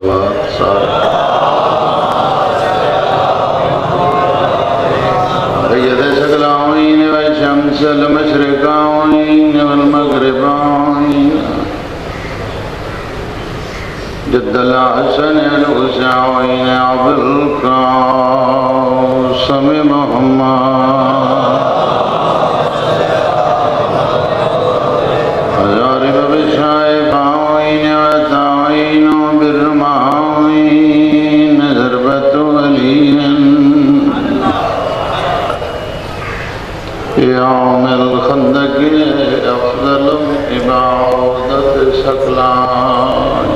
سيد الثقلين والشمس المشرقين والمغربين جد الحسن الحسين أبو القاسم محمد أجارب بالشائفين وتعين بالرمائين ضربة وليا يوم الخندق أفضل إبادة سكلان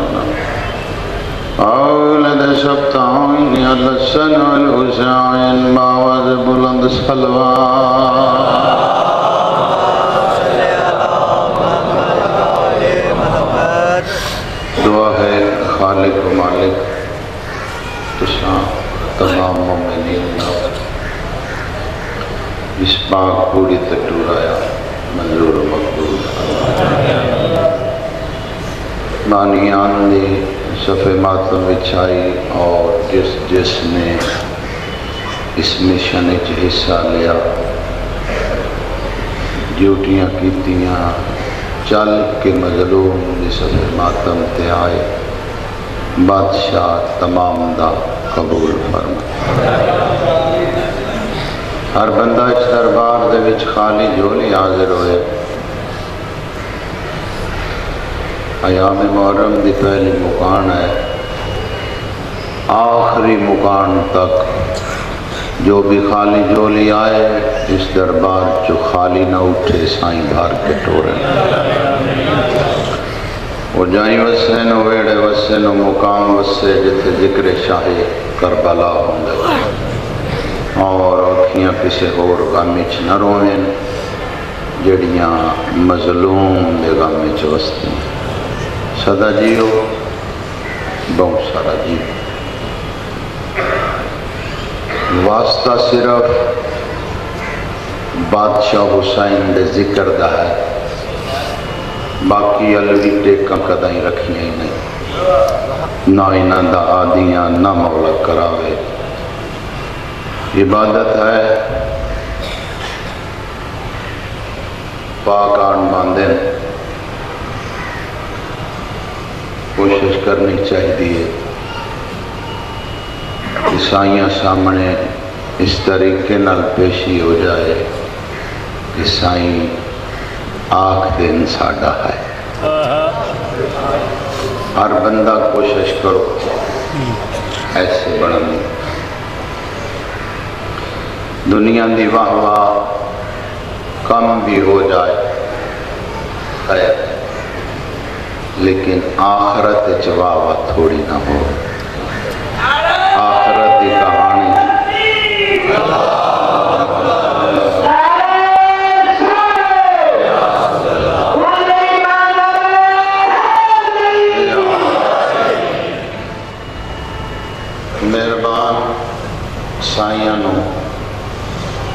أولد شبطان الحسن والحسين باوز بلند سلوان دعا ہے خالق و مالک تساں تمام مومنین اس پاک پوری تٹور آیا منظور و مقبول بانیان نے صفحہ ماتم بچھائی اور جس نے اس مشن وچ حصہ لیا ڈیوٹیاں کیتیاں چل کے مظلوم دی صفحہ ماتم تے آئے بادشاہ تمام دا قبول فرما ہر بندہ اس دربار دے وچ خالی جھولی حاضر ہوئے ایام محرم دی پہلی مکان ہے آخری مکان تک جو بھی خالی جھولی آئے اس دربار جو خالی نہ اٹھے سائیں بھار کے ٹورے وہ جائیں وسے نو ویڑے وسے نو مقام وسے جتے ذکر شاہ کربلا ہوں گے اور اکھیاں کسے اور غامی چ نہ روئیں جڑیاں مظلوم دے غامی چ وستی صدا جیو بہت سارا جیو واسطہ صرف بادشاہ حسین دے ذکر دا ہے باقی علوی ٹیکاں کدائیں رکھیاں ہی نہیں نہ انہاں دا آدیاں نہ مولا کراوے عبادت ہے پاک آن باندھیں کوشش کرنی چاہیے عیسائیاں سامنے اس طریقے نال پیشی ہو جائے عیسائی آنکھ دن ساڈا ہے ہر بندہ کوشش کرو ایسے بڑھنے دنیا دی واہ واہ کم بھی ہو جائے خیر لیکن آخرت جواب تھوڑی نہ ہو آخرت کی کہانی مہربان سائیاں نو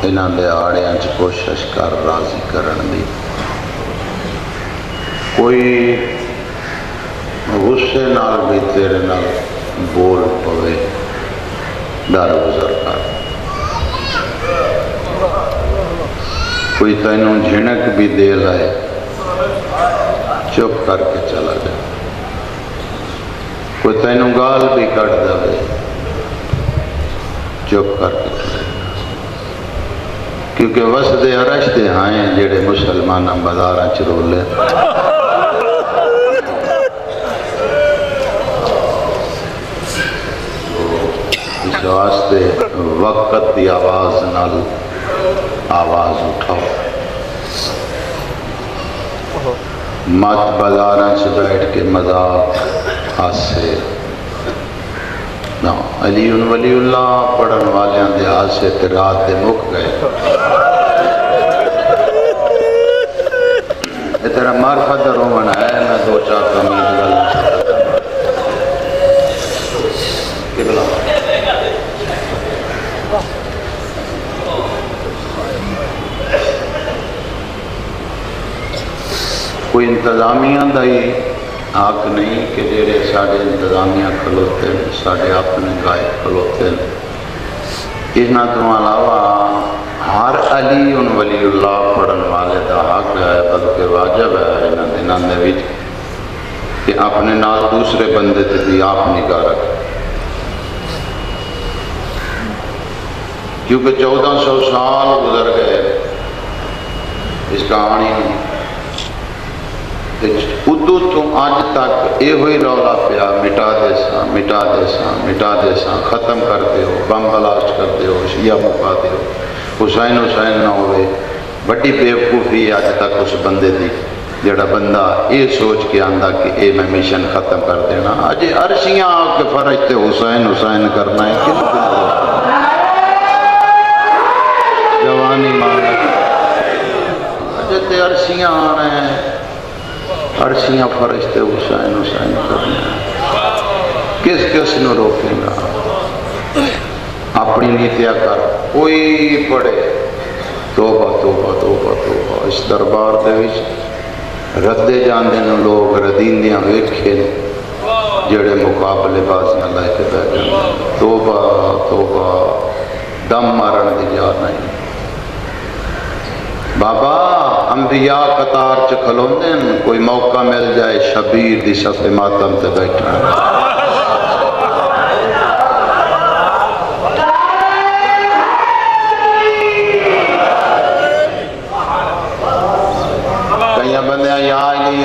انہاں دے آڑیاں چ کوشش کر راضی کرن دی کوئی غصے نال بھی تیرے نال بول پوے ڈر گزر کر کوئی تینوں جھنک بھی دے لائے چپ کر کے چلا جائے کوئی تینوں گال بھی کٹ دے چپ کر کے چلا جائے کیونکہ وسدے عرش دے ہائیں جڑے مسلمانہ بازاراں چ رولے اس واسطے وقت دی آواز نال آواز اٹھاؤ مت بازاراں چ بیٹھ کے مذاق ہاسے نہ علی ولی اللہ پڑھن والیاں دے ہاسے تے رات دے مک گئے یہ تیرا معرفت رومن ہے نہ دو چار کمیز گل قبلہ کوئی انتظامیہ دائی حق نہیں کہ جڑے سارے انتظامیہ کھلوتے ہیں سارے اپنے غائب کھلوتے ہیں. انہاں تو علاوہ ہر علی ان ولی اللہ پڑھن والے دا حق ہے بلکہ واجب ہے انہاں دناں دے وچ کہ اپنے نال دوسرے بندے تے بھی آپ نگاہ رکھے. کیونکہ 1400 سال گزر گئے اس کہانی ادو تو اج تک یہ ہوئی رولا پیا مٹا دے ساں مٹا دے ساں مٹا دے ساں ختم کر دیو بم بلاسٹ کر دیو شیعہ مکا دیو حسین حسین نہ ہوئے. بڑی بیوقوفی اج تک اس بندے دی جڑا بندہ یہ سوچ کے آندا کہ اے میں مشن ختم کر دینا. اج عرشیاں آ کے فرج تے حسین حسین کرنا ہے کن جوانی مانا اج تے عرشیاں آنا ہے عرشیاں فرج تے حسین حسین کرنا ہے. کس کس نو روکے گا؟ اپنی نیتیا کر کوئی پڑھے توبہ توبہ توبہ توبہ. اس دربار دے وچ ردے جاندے نو لوگ ردیندیاں ویکھے جڑے مقابلے باز نہ لے کے بیٹھے. توبہ توبہ دم مارن دی جا نہیں. بابا انبیاء قطار چ کھلوندے ہیں کوئی موقع مل جائے شبیر دی صف ماتم تے بیٹھا.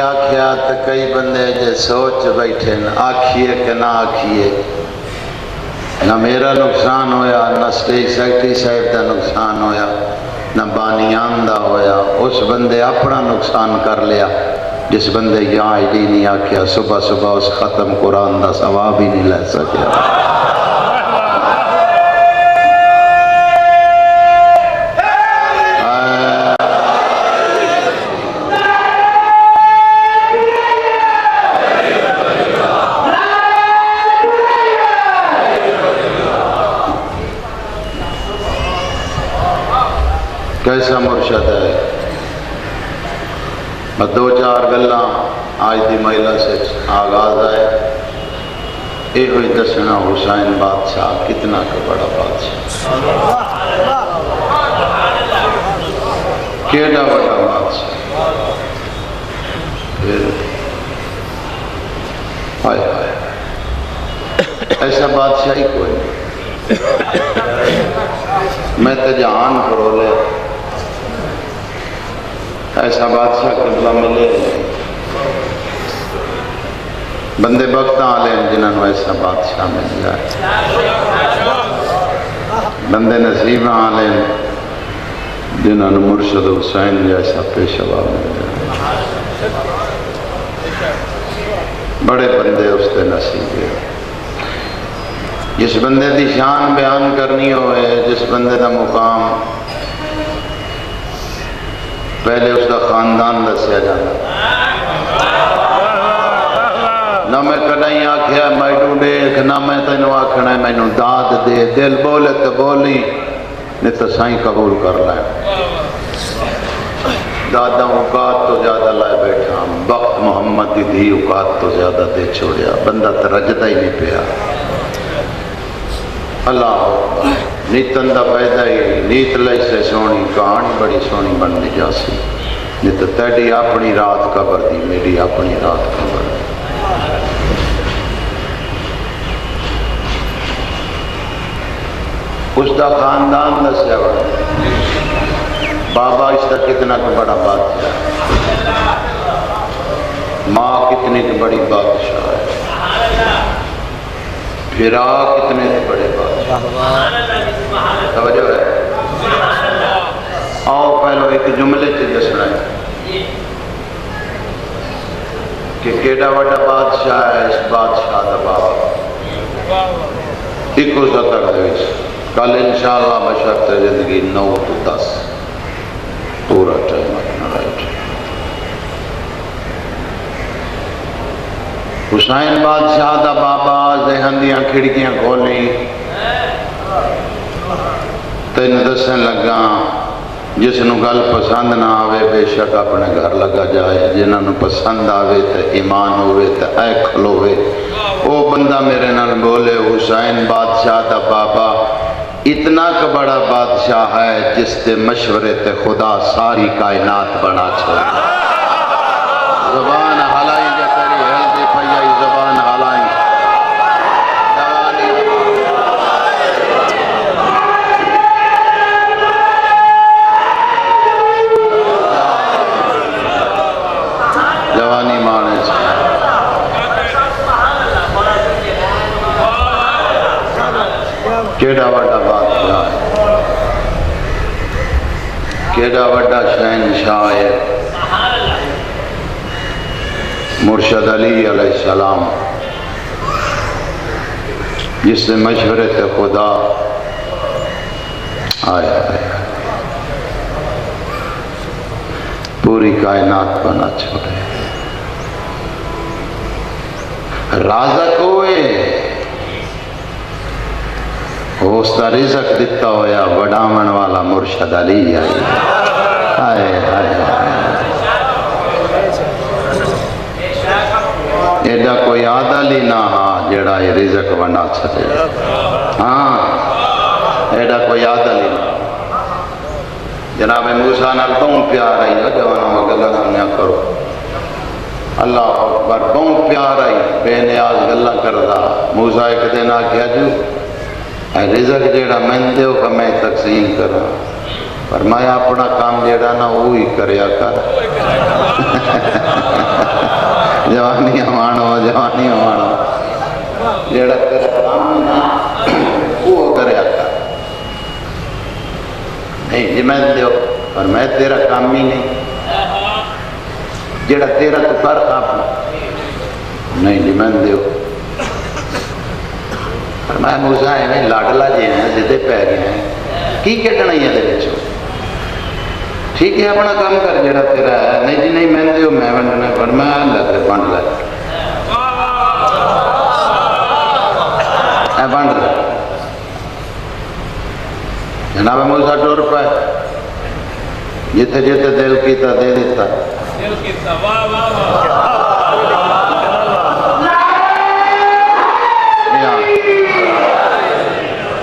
آکھیا تو کئی بندے جے سوچ بیٹھے آکھیے کہ نہ آکھیے. نہ میرا نقصان ہویا نہ سٹیج سیکٹری صاحب دا نقصان ہویا نہ بانیان دا ہویا. اس بندے اپنا نقصان کر لیا جس بندے یا علی نہیں آکھیا صبح صبح اس ختم قرآن دا ثواب ہی نہیں لے سکیا. کیسا مرشد ہے. میں دو چار گلاں آج دی مہیلا سے آغاز ہے. یہ ہوئی دسنا حسین بادشاہ کتنا کا بڑا بادشاہ کیڑا بڑا بادشاہ. پھر ہائے ہائے ایسا بادشاہ ہی کوئی نہیں. میں تو جہان فرولے ایسا بادشاہ قبلہ ملے. بندے وقت آلے جنہوں ایسا بادشاہ مل جائے. بندے نصیب آلے جنہوں مرشد حسین جیسا پیشوا مل جائے. بڑے بندے اس کے نصیب ہے. جس بندے دی شان بیان کرنی ہوئے جس بندے دا مقام پہلے اس کا خاندان دسیا جانا. نہ میں کدیں آکھیا میڈو دیکھ نہ میں تینوں آکھنا ہے مینوں داد دے. دل بولے تو بولی نہیں تو سائیں قبول کر لیں. دادا اوقات تو زیادہ لائے بیٹھا وقت محمد دی دھی اوقات تو زیادہ دے چھوڑیا. بندہ ترجدہ ہی نہیں پیا. اللہ نیتن دا پیدا ہی نیت لئی سے سونی کہانی بڑی سونی بننی جاسی. نہیں تو تیری اپنی رات قبر دی میری اپنی رات قبر دی. اس دا خاندان دسیا بابا اس کا کتنا کا بڑا بادشاہ. ماں کتنے کی بڑی بادشاہ ہے. پھرا کتنے بڑے بادشاہ. توجہ ہے. آؤ پہلو ایک جملے سے دسنا ہے کہ کیڑا بڑا بادشاہ ہے. اس بادشاہ دا بابا ایک اس سطر دے وچ کل انشاءاللہ بشرط زندگی 9 to 10 پورا ٹائم اپنا رائٹ. حسین بادشاہ دا بابا ذہن دیاں کھڑکیاں کھولی تین دسن لگا جس نو گل پسند نہ آوے بے شک اپنے گھر لگا جائے، جنہاں نو پسند آوے تے ایمان ہوئے تے اے کھلوے۔ او بندہ میرے نال بولے حسین بادشاہ دا بابا اتنا کا بڑا بادشاہ ہے جس تے مشورے تے خدا ساری کائنات بنا چھوڑے۔ زبان حلائی جے تیری ہلدی پھیائی زبان حلائی جوانی مانے سے کیڑا وڈا بادشاہ ہے، کیڑا وڈا شہنشاہ ہے مرشد علی علیہ السلام، جس سے مشورے تے خدا آیا پوری کائنات بنا چھوڑے۔ رازق ہوئے اس کا رزق دیتا ہویا وڈامن والا مرشد علی آئی۔ آئے آئے ایڈا کوئی عادل ہی نہ ہاں جڑا یہ رزق بنا چھتے، ہاں ایڈا کوئی عادل ہی نہ۔ جناب موسیٰ نال بہت پیار آئی ہے، جوانا مگلہ نہ کرو، اللہ اکبر بہت پیار آئی، بے نیاز گلہ کردہ۔ موسیٰ ایک دن آکھیا جو اے رزق جیڑا میں دیو کہ میں تقسیم کرا، فرمایا اپنا کام جیڑا نا وہی کریا کر۔ جوانی مانو جوانی مانو، جیڑا تیرا کام نا وہ کریا کر۔ نہیں جی میں دیو، پر میں تیرا کام ہی نہیں، جیڑا تیرا تو کر کام نہیں جی میں دیو۔ فرمایا موسیٰ میں لاڈلا جی ہیں زدے پہ گئے ہیں کی کہنا ہی ہے دے بچوں، ٹھیک ہے اپنا کام کر جڑا تیرا ہے، نہیں جی نہیں میں دیو میں بنڈنا۔ فرمایا اللہ تے بنڈ لے، اے بنڈ لے۔ جناب موسیٰ ٹور پائے، جتے جتے دل کیتا دے دیتا،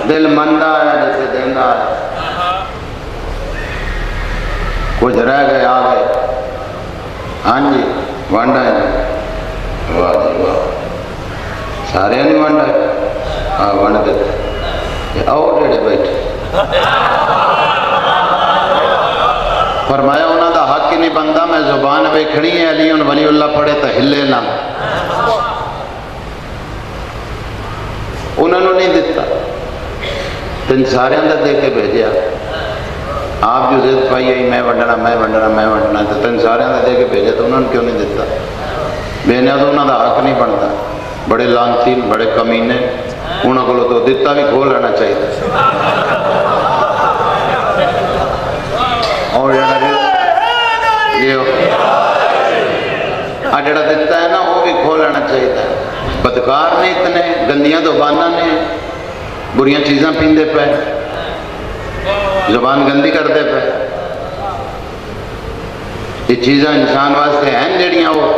دل مندہ ہے جسے دیندہ ہے، کچھ رہ گئے آ گئے، ہاں جی وانڈا ہے، واہ جی واہ سارے نہیں وانڈا ہے، ہاں وانڈ دیتے آؤ جڑے بیٹھے۔ فرمایا انہوں دا حق ہی نہیں بندہ، میں زبان ویکھنی ہے علی ولی اللہ پڑھے تو ہلے نہ، انہوں نے نہیں دیتا، تین سارے اندر دے کے بھیجیا۔ آپ جو ضد پائی ہے میں ونڈنا میں ونڈنا میں ونڈنا، تو تین سارے اندر دے کے بھیجا تو انہوں نے کیوں نہیں دیتا؟ بے نیا تو انہوں دا حق نہیں بنتا، بڑے لانتی بڑے کمینے، انہوں کو تو دیتا بھی کھول لینا چاہیے۔ اور یہ جڑا دیتا ہے نا وہ بھی کھول لینا چاہیے۔ بدکار نے اتنے گندیاں زباناں نے، بریاں چیزاں پیندے پہ، زبان گندی کرتے پہ، یہ چیزاں انسان واسطے ہیں جڑیاں وہ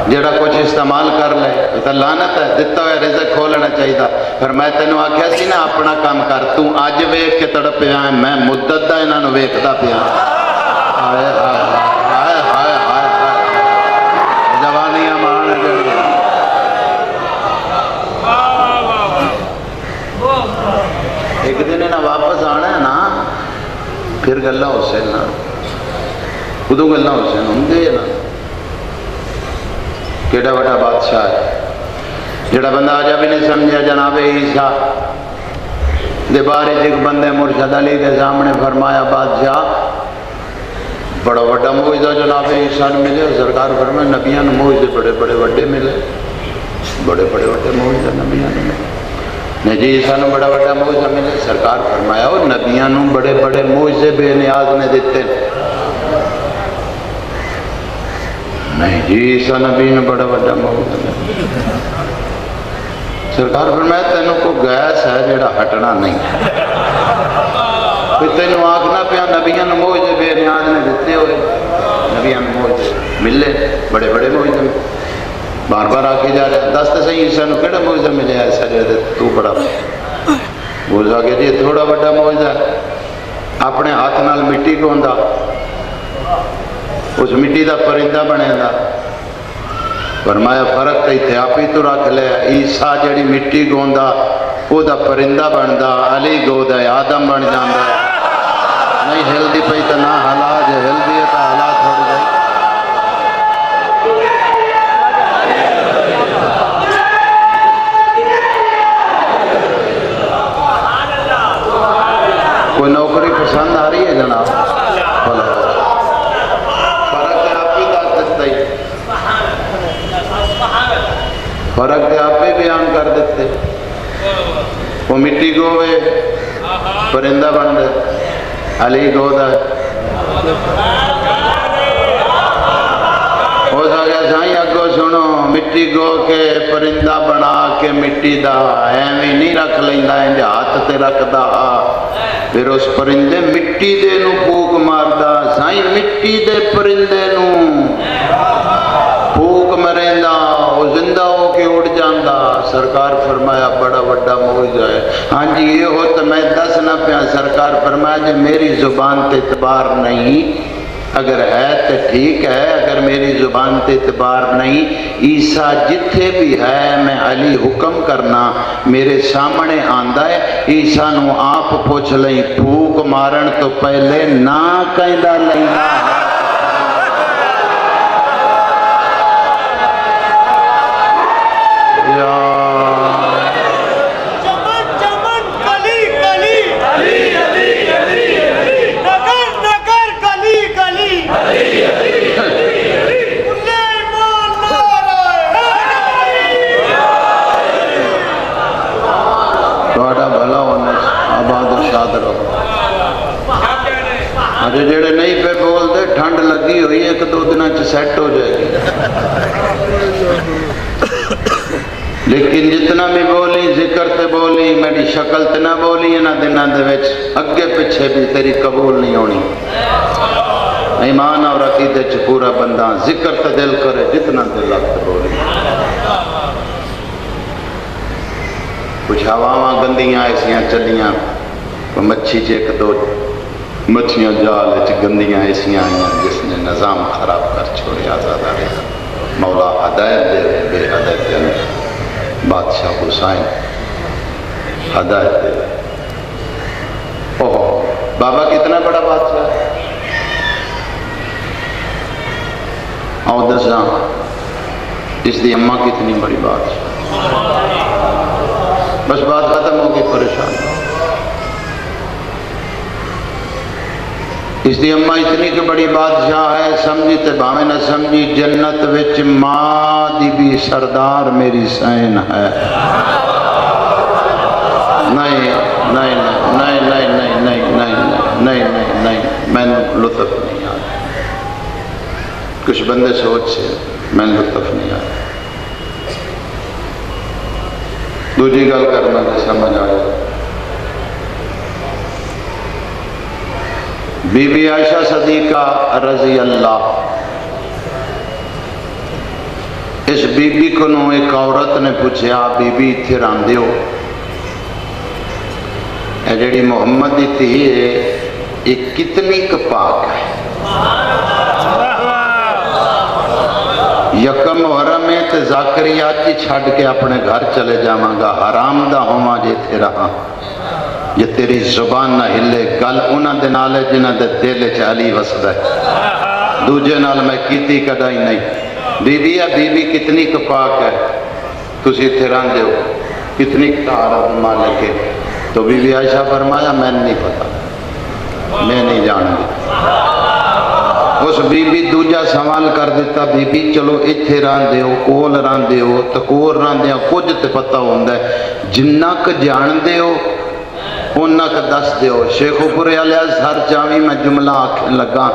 جڑا کچھ استعمال کر لے تو لعنت ہے، دیتا ہویا رزق کھول لینا چاہیے۔ پھر میں تینوں آکھیا سی نا اپنا کام کر، تو اج ویکھ کے تڑپ پیا ہے، میں مدت دا انہاں نوں ویکھدا پیا۔ ہائے ہائے ہائے ہائے ہائے جوانیاں مان جڑی ایک دن انہاں واپس آنا ہے نا، پھر گلہ حسین نا خودوں گلہ حسین ہوں دے نا، کیڑا بڑا بادشاہ ہے جڑا بندہ آجا بھی نہیں سمجھا جناب عیسیٰ دے بارے ایک بندے مرشد علی کے سامنے فرمایا بادشاہ بڑا بڑا معجزہ جناب عیسیٰ نے ملے، سرکار فرمائے نبیان معجزے بڑے بڑے وڈے ملے، بڑے بڑے وڈے معجزہ نبیان ملے۔ نجی عیسیٰ نے بڑا بڑا معجزہ ملے، سرکار فرمایا اور نبیان بڑے بڑے معجزے بے نیاز نے دیتے نہیں جی عیسیٰ نبی نے بڑا بڑا معجزہ ملے۔ سرکار فرمایا تینوں کو گیس ہے جڑا ہٹنا نہیں، تینوں آخنا پیا نبیاں نو موجے بے نیاز نے دیتے ہوئے، نبیاں نو موجے ملے بڑے بڑے موجے میں، بار بار آ کے جا رہے دس تو صحیح عیسیٰ نو کہڑا موجزہ ملے ایسا جڑے تو بڑا موجزہ کہ جی تھوڑا بڑا موجزہ ہے، اپنے ہاتھ نال مٹی گوندا، اس مٹی دا پرندہ بنے دا، فرمایا فرق تے تھے آپ ہی تو رکھ لے، عیسیٰ جڑی مٹی گوندا وہ دا پرندہ بندا، علی گودا آدم بن جاندا ہے، نہیں ہل دی پئی تو نہ ہلا، جو ہل دی ہے تو ہلا تھوڑی جائے۔ کوئی نوکری پسند آ رہی ہے جناب؟ فرق ہے آپ ہی دس دیتا ہی، فرق ہے آپ ہی بیان کر دیتے، وہ مٹی گوے پرندہ بن دے، علی گودا ہے، ہو سکے سائیں اگو سنو مٹی گو کے پرندہ بنا کے مٹی دا ایویں نہیں رکھ لیندا، انج ہاتھ تے رکھدا، پھر اس پرندے مٹی دے نو پھوک ماردا، سائیں مٹی دے پرندے نو پھوک مریندا، وہ زندہ ہو کے اڑ جاندا۔ سرکار فرمایا بڑا بڑا معجزہ ہے۔ ہاں جی یہ ہو تو میں دس نہ پیا، سرکار فرمایا جی میری زبان تے اعتبار نہیں، اگر ہے تو ٹھیک ہے، اگر میری زبان تے اعتبار نہیں، عیسیٰ جتھے بھی ہے میں علی حکم کرنا میرے سامنے آندا ہے، عیسیٰ نو آپ پوچھ لیں پھوک مارن تو پہلے نہ کہندا لینا ہے۔ جڑے نہیں پہ بولتے ٹھنڈ لگی ہوئی ایک دو دن سیٹ ہو جائے گی، لیکن جتنا بھی بولی ذکر تے بولی میری شکل تے نہ بولی انہاں دناں دے وچ اگے پیچھے بھی تیری قبول نہیں ہونی۔ ایمان اور عقیدے چ پورا بندہ ذکر تے دل کرے جتنا دل لگ بولی۔ کچھ ہواواں گندیاں ایسیاں چلیاں، مچھی چ ایک دو مچھیاں جال گندیاں ایسیاں آئیاں جس نے نظام خراب کر چھوڑیا، آزاد آ رہا مولا ہدایت دے بے ہدایت دے، بادشاہ حسین ہدایت دے۔ اوہ بابا کتنا بڑا بادشاہ ہے، آؤ دساں اس دی اماں کتنی بڑی بادشاہ، بس بات ختم ہو گئی، پریشان اس دی اماں اتنی کہ بڑی بادشاہ ہے، سمجھی تے بھاویں نہ سمجھی جنت وچ ماں دی بھی سردار میری سین ہے۔ نہیں نہیں نہیں نہیں نہیں نہیں نہیں نہیں نہیں میں لطف نہیں آیا، کچھ بندے سوچ سے میں لطف نہیں آیا۔ دوسری گل کرنا تو سمجھ آ جائے، بی بی عائشہ صدیقہ رضی اللہ، اس بی بی کو نو ایک عورت نے پوچھا بی بی اتھے راندے ہو، اے جڑی محمد دی تھی یہ کتنی کپاک ہے، یکم محرم ہے تے زاکریا کی چھڑ کے اپنے گھر چلے جاواں گا، حرام دا ہوواں جے تھے رہا، یہ تیری زبان نہ ہلے، گل انہاں دے نال ہے جنہاں دے دل وچ علی وسدا ہے، دوجے نال میں کیتی کدائی نہیں۔ بی بی ہے بی بی کتنی کپاک ہے، تسی اتھے راندے ہو کتنی طہارت مالک ہے، تو بی بی عائشہ فرمایا میں نہیں پتا، میں نہیں جانتی۔ اس بی بی دوجا سوال کر دیتا، بی بی چلو اتھے راندے ہو، کول راندے ہو، تکور راندے ہو، کچھ تے پتہ ہوندا ہے، جنہ ک جاندے ہو انہاں کا دس دیو۔ شیخ پورے علیہ ہر چاویں میں جملہ آکھن لگا،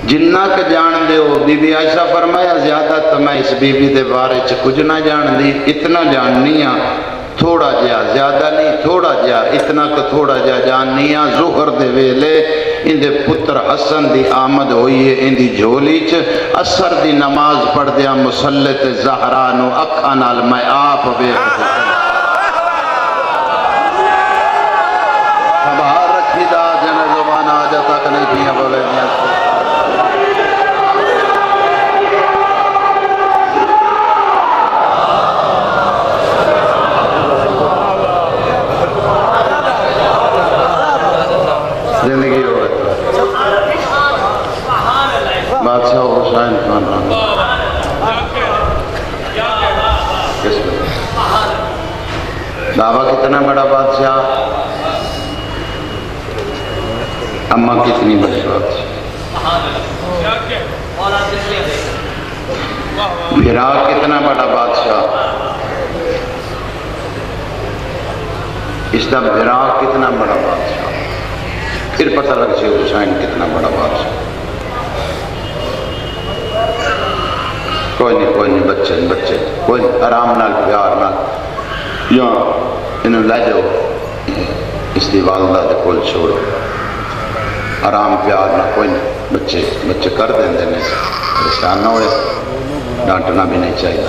جنہ کا جان دے ہو بی بی عائشہ فرمایا زیادہ تو میں اس بی بی دے بارے چ کچھ نہ جان دی، اتنا جاننی ہاں تھوڑا جہا، زیادہ نہیں تھوڑا جہا، اتنا کہ تھوڑا جہا جاننی ہاں ظہر دے ویلے ان دے پتر حسن دی آمد ہوئی ہے ان دی جھولی چ، اثر دی نماز پڑھ دیا مسلط زہرا نو اکھاں نال میں آپ ویکھ خبر رکھی دا جن زبان آجا تک نہیں پیا بولے دیا زندگی ہو گئی بادشاہ حسین خان بابا کتنا بڑا بادشاہ، اماں کتنی بڑی بادشاہ، بھرا کتنا بڑا بادشاہ، اس کا بھرا کتنا بڑا بادشاہ، پھر پتہ لگ جائے حسین کتنا بڑا بادشاہ۔ کوئی نہیں بچے کوئی نہیں، آرام نال پیار نال یا انہوں لے جاؤ اس دی والدہ دے کول چھوڑو، آرام پیار نہ، کوئی نہیں بچے کر دیں دینے، پریشان نہ ہوئے، ڈانٹنا بھی نہیں چاہیے،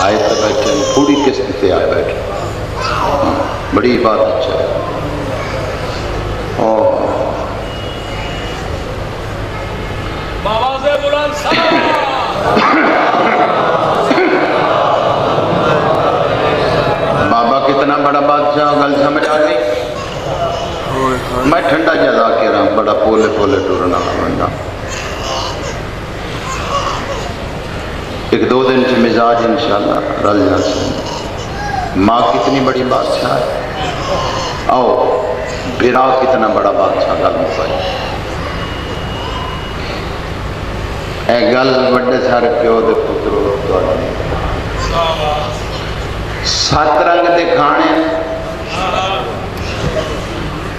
آئے تو بیٹھے پوری قسط پہ آئے بیٹھے، بڑی عبادت چاہیے۔ بابا کتنا بڑا بادشاہ، گل سمجھ آ گئی؟ میں ٹھنڈا جزا کے رہا ہوں، بڑا پولے ٹورنا بندہ، ایک دو دن سے مزاج انشاءاللہ رل جاتے ہیں۔ ماں کتنی بڑی بادشاہ ہے، آؤ بھرا کتنا بڑا بادشاہ، گل مکائی اے گل بڑے سارے پیو دے پترو سات رنگ دے کھانے،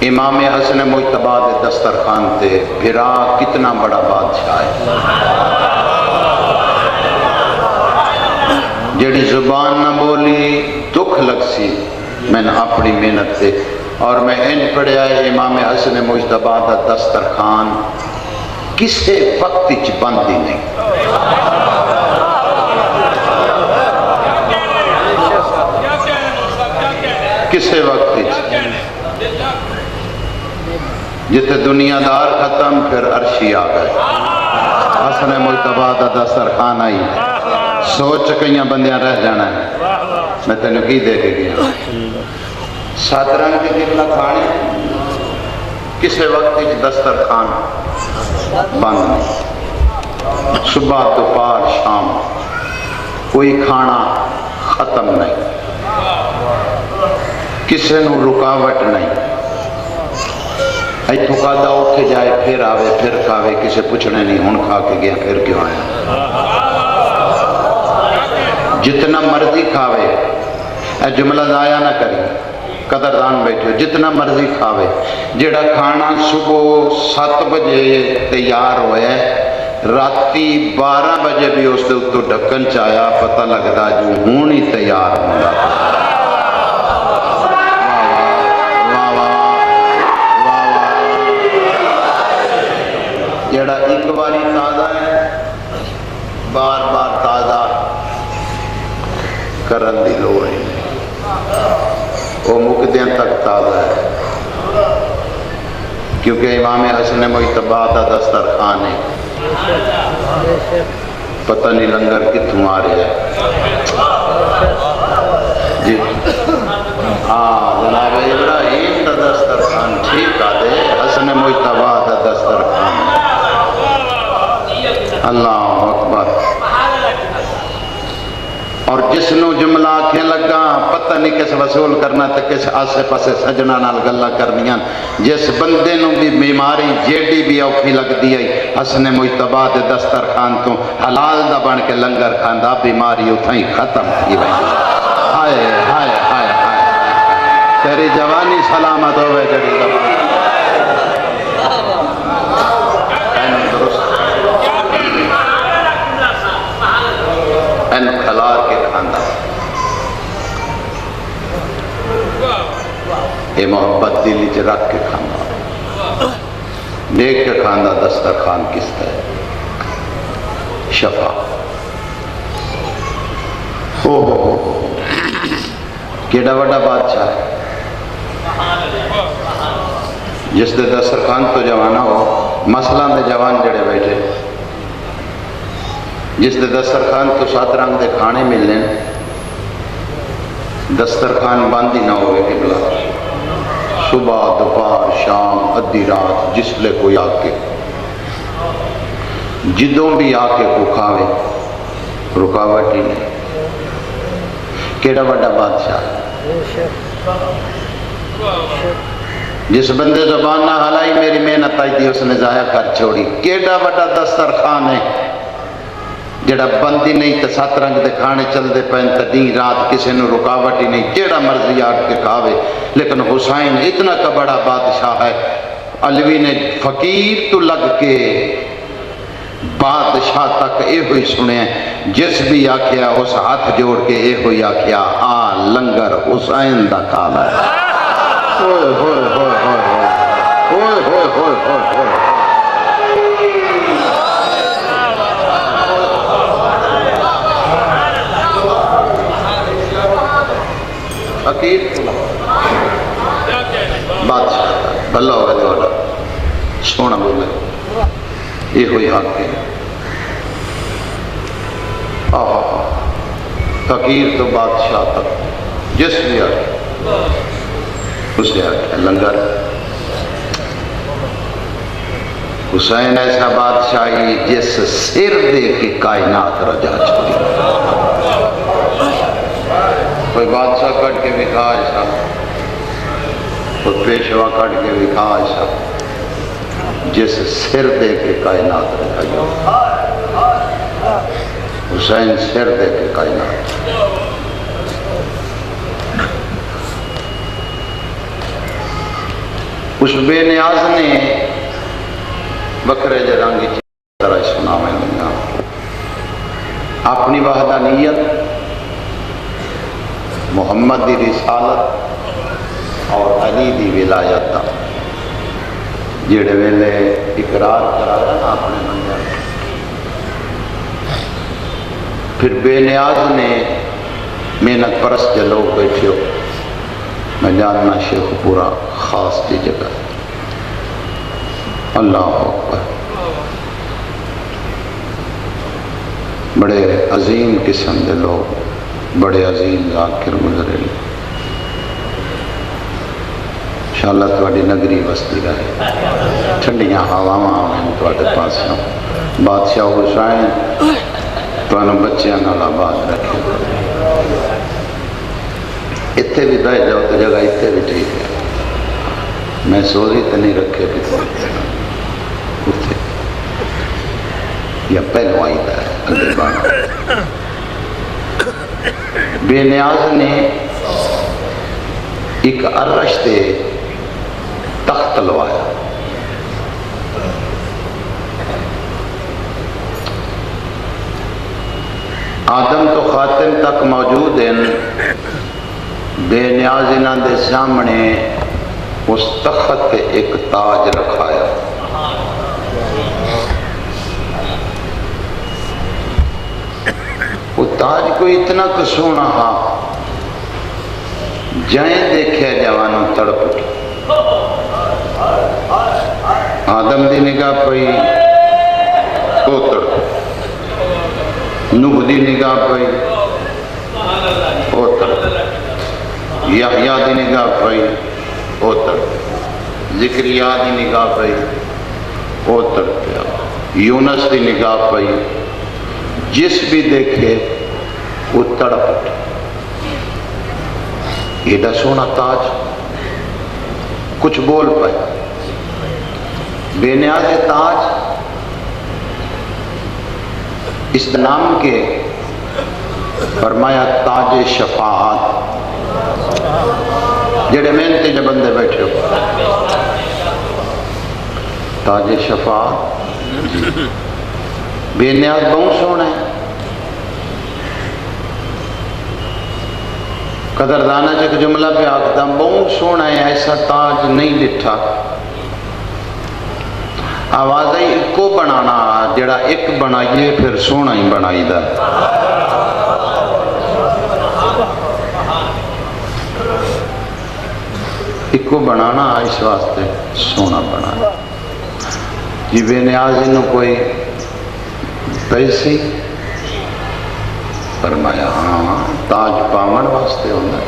امام حسن مجتبی دے دسترخوان تے بھرا کتنا بڑا بادشاہ ہے، جڑی زبان نہ بولی دکھ لگ سی میں نے اپنی محنت تے، اور میں ان پڑھیا ہے امام حسن مجتبی دا دسترخوان کسے وقت چ بند ہی نہیں، کسے وقت جتے دنیا دار ختم پھر عرشی آ گئے، حسن مجتبی دا دسترخوان آئی، سوچ کئیاں بندیاں رہ جانا ہے، میں تینوں کی دے کے گیا، سات رنگ کی کتنا کھانے، کسے وقت دسترخوان بند نہیں، صبح دوپہر شام کوئی کھانا ختم نہیں، کسے نو رکاوٹ نہیں، ایتھوں کھادا اٹھ جائے پھر آوے پھر کھاوے، کسے پوچھنے نہیں ہن کھا کے گیا پھر کیوں آیا، جتنا مرضی کھاوے، اے جملہ ضائع نہ کری، قدردان بیٹھے جتنا مرضی کھاوے، جڑا کھانا صبح 7 بجے تیار ہوئے راتی 12 بجے بھی اس دے اتو ڈھکن چایا پتہ لگتا جو ہون ہی تیار ہوگا، جڑا ایک باری تازہ ہے بار بار تازہ کرن دی لوڑ ہے، وہ مقدیاں تک تازہ ہے، کیونکہ امام حسن مجتبی دا دسترخوان ہے، پتہ نہیں لنگر کتوں آ رہے ہیں جی، جناب ابراہیم دا دسترخوان ٹھیک آدھے، حسن مجتبی دا دسترخوان، اللہ اکبر، اور جس نو جملہ آنکھیں لگا پتہ نہیں کس وصول کرنا تے کس آسے پاسے سجنا نال گلہ کرنیاں، جس بندے نو بھی بیماری جیڑی بھی اوکھی لگ دی ہے حسن مجتبی دے دسترخوان تو حلال دا بن کے لنگر کھاندا بیماری اتھائی ختم کی بھائی، ہائے ہائے ہائے ہائے تیری جوانی سلامت ہوئے جڑی زبان این کھلار کے کھاندہ، یہ محبت دلی چ رکھ کے کھاندہ، دیکھ کے کھاندہ دسترخوان کس طرح شفا ہو کیڑا وڈا بادشاہ ہے جس دے دسترخوان تو جوانا ہو، مسئلہ دے جوان جڑے بیٹھے، جس دے دسترخوان تو 7 رنگ دے کھانے ملنے، دسترخوان بند ہی نہ ہوئے قبلہ، صبح دوپہر شام ادھی رات جس لے کوئی آ کے جدوں بھی آ کے کو کھاوے، رکاوٹ ہی نہیں۔ کیڑا بڑا بادشاہ جس بندے زبان نہ ہلائی میری محنت آئی تھی اس نے ضائع کر چھوڑی۔ کیڑا بڑا دسترخوان ہے جڑا بندی نہیں تو 7 رنگ دے کھانے چل دے پین تو دین رات کسی نے رکاوٹ ہی نہیں، جیڑا مرضی آٹ کے کھاوے۔ لیکن حسین اتنا کا بڑا بادشاہ ہے، علوی نے فقیر تو لگ کے بادشاہ تک اے ہوئی سنے ہیں، جس بھی آکھیا اس ہاتھ جوڑ کے اے ہوئی آکھیا آ لنگر حسین دا کھانا ہے۔ ہوئے ہوئے ہوئے ہوئے ہوئے ہوئے ہوئے ہوئے ہوئے فقیر بادشاہ بھلا ہوئے دوڑا سونا بولے یہ ہوئی حق کے فقیر تو بادشاہ تک جس بھی آگے اسے آگے لنگر۔ حسین ایسا بادشاہی جس سر دے کے کائنات رجا چھوڑی۔ کوئی بادشاہ کٹ کے بھی کھا ایسا، کوئی پیشوا کٹ کے بھی کھا ایسا، جس سر دے کے کائنات رجا چھوڑی۔ حسین سر دے کے کائنات۔ اس بے نیاز نے بکرے جرانگی طرح سنا میں لگا اپنی وحدانیت، محمد دی رسالت اور علی دی ولایت دا جڑے ویلے اقرار کرایا نا اپنے بندے، پھر بے نیاز نے محنت پرست جو لوگ بیٹھے ہو، میں جاننا شیخ پورا خاص کی جگہ، اللہ اکبر، بڑے عظیم قسم دے لوگ، بڑے عظیم ذاکر گزرے، انشاءاللہ تواڈی نگری وستی رہے، ٹھنڈیاں ہواواں آویں تواڈے پاس، بادشاہ حسین تانوں بچیاں نال آباد رکھے۔ اتنے بھی بہ جاؤ تو جگہ اتنے بھی ٹھیک ہے، میں سوری تو نہیں رکھے کتنے یا پہلو آئی ہے اگے بانا۔ بے نیاز نے ایک عرش دے تخت لوایا، آدم تو خاتم تک موجود ہیں، بے نیاز انہاں دے سامنے اس تخت پہ ایک تاج رکھایا۔ وہ تاج کوئی اتنا کو سونا ہا جائیں دیکھے جوانوں تڑپ اٹھی۔ آدم دی نگاہ پئی وہ تڑپ، نوح دی نگاہ پئی وہ تڑپ، یحییٰ دی نگاہ پئی وہ تڑپ، زکریا دی نگاہ پئی وہ تڑپیا، یونس دی نگاہ پئی، جس بھی دیکھے وہ تڑپ اٹھے۔ ایڈا سونا تاج کچھ بول پائے، بے نیاز تاج اس نام کے فرمایا تاج شفاعت، جڑے محنتی جو بندے بیٹھے ہو تاج شفاعت، بے نیاز بہت سونا ہے، قدردانہ ایک جملہ پہ آکھتا بہت سونا ہے ایسا تاج نہیں لٹھا آواز ہے ایک کو بنانا جڑا ایک بنائیے پھر سونا ہی بنائی دا ایک کو بنانا اس واسطے سونا بنانا جی بے نیاز انہوں کوئی پیسی فرمایا ہاں تاج پاون واسطے ہونا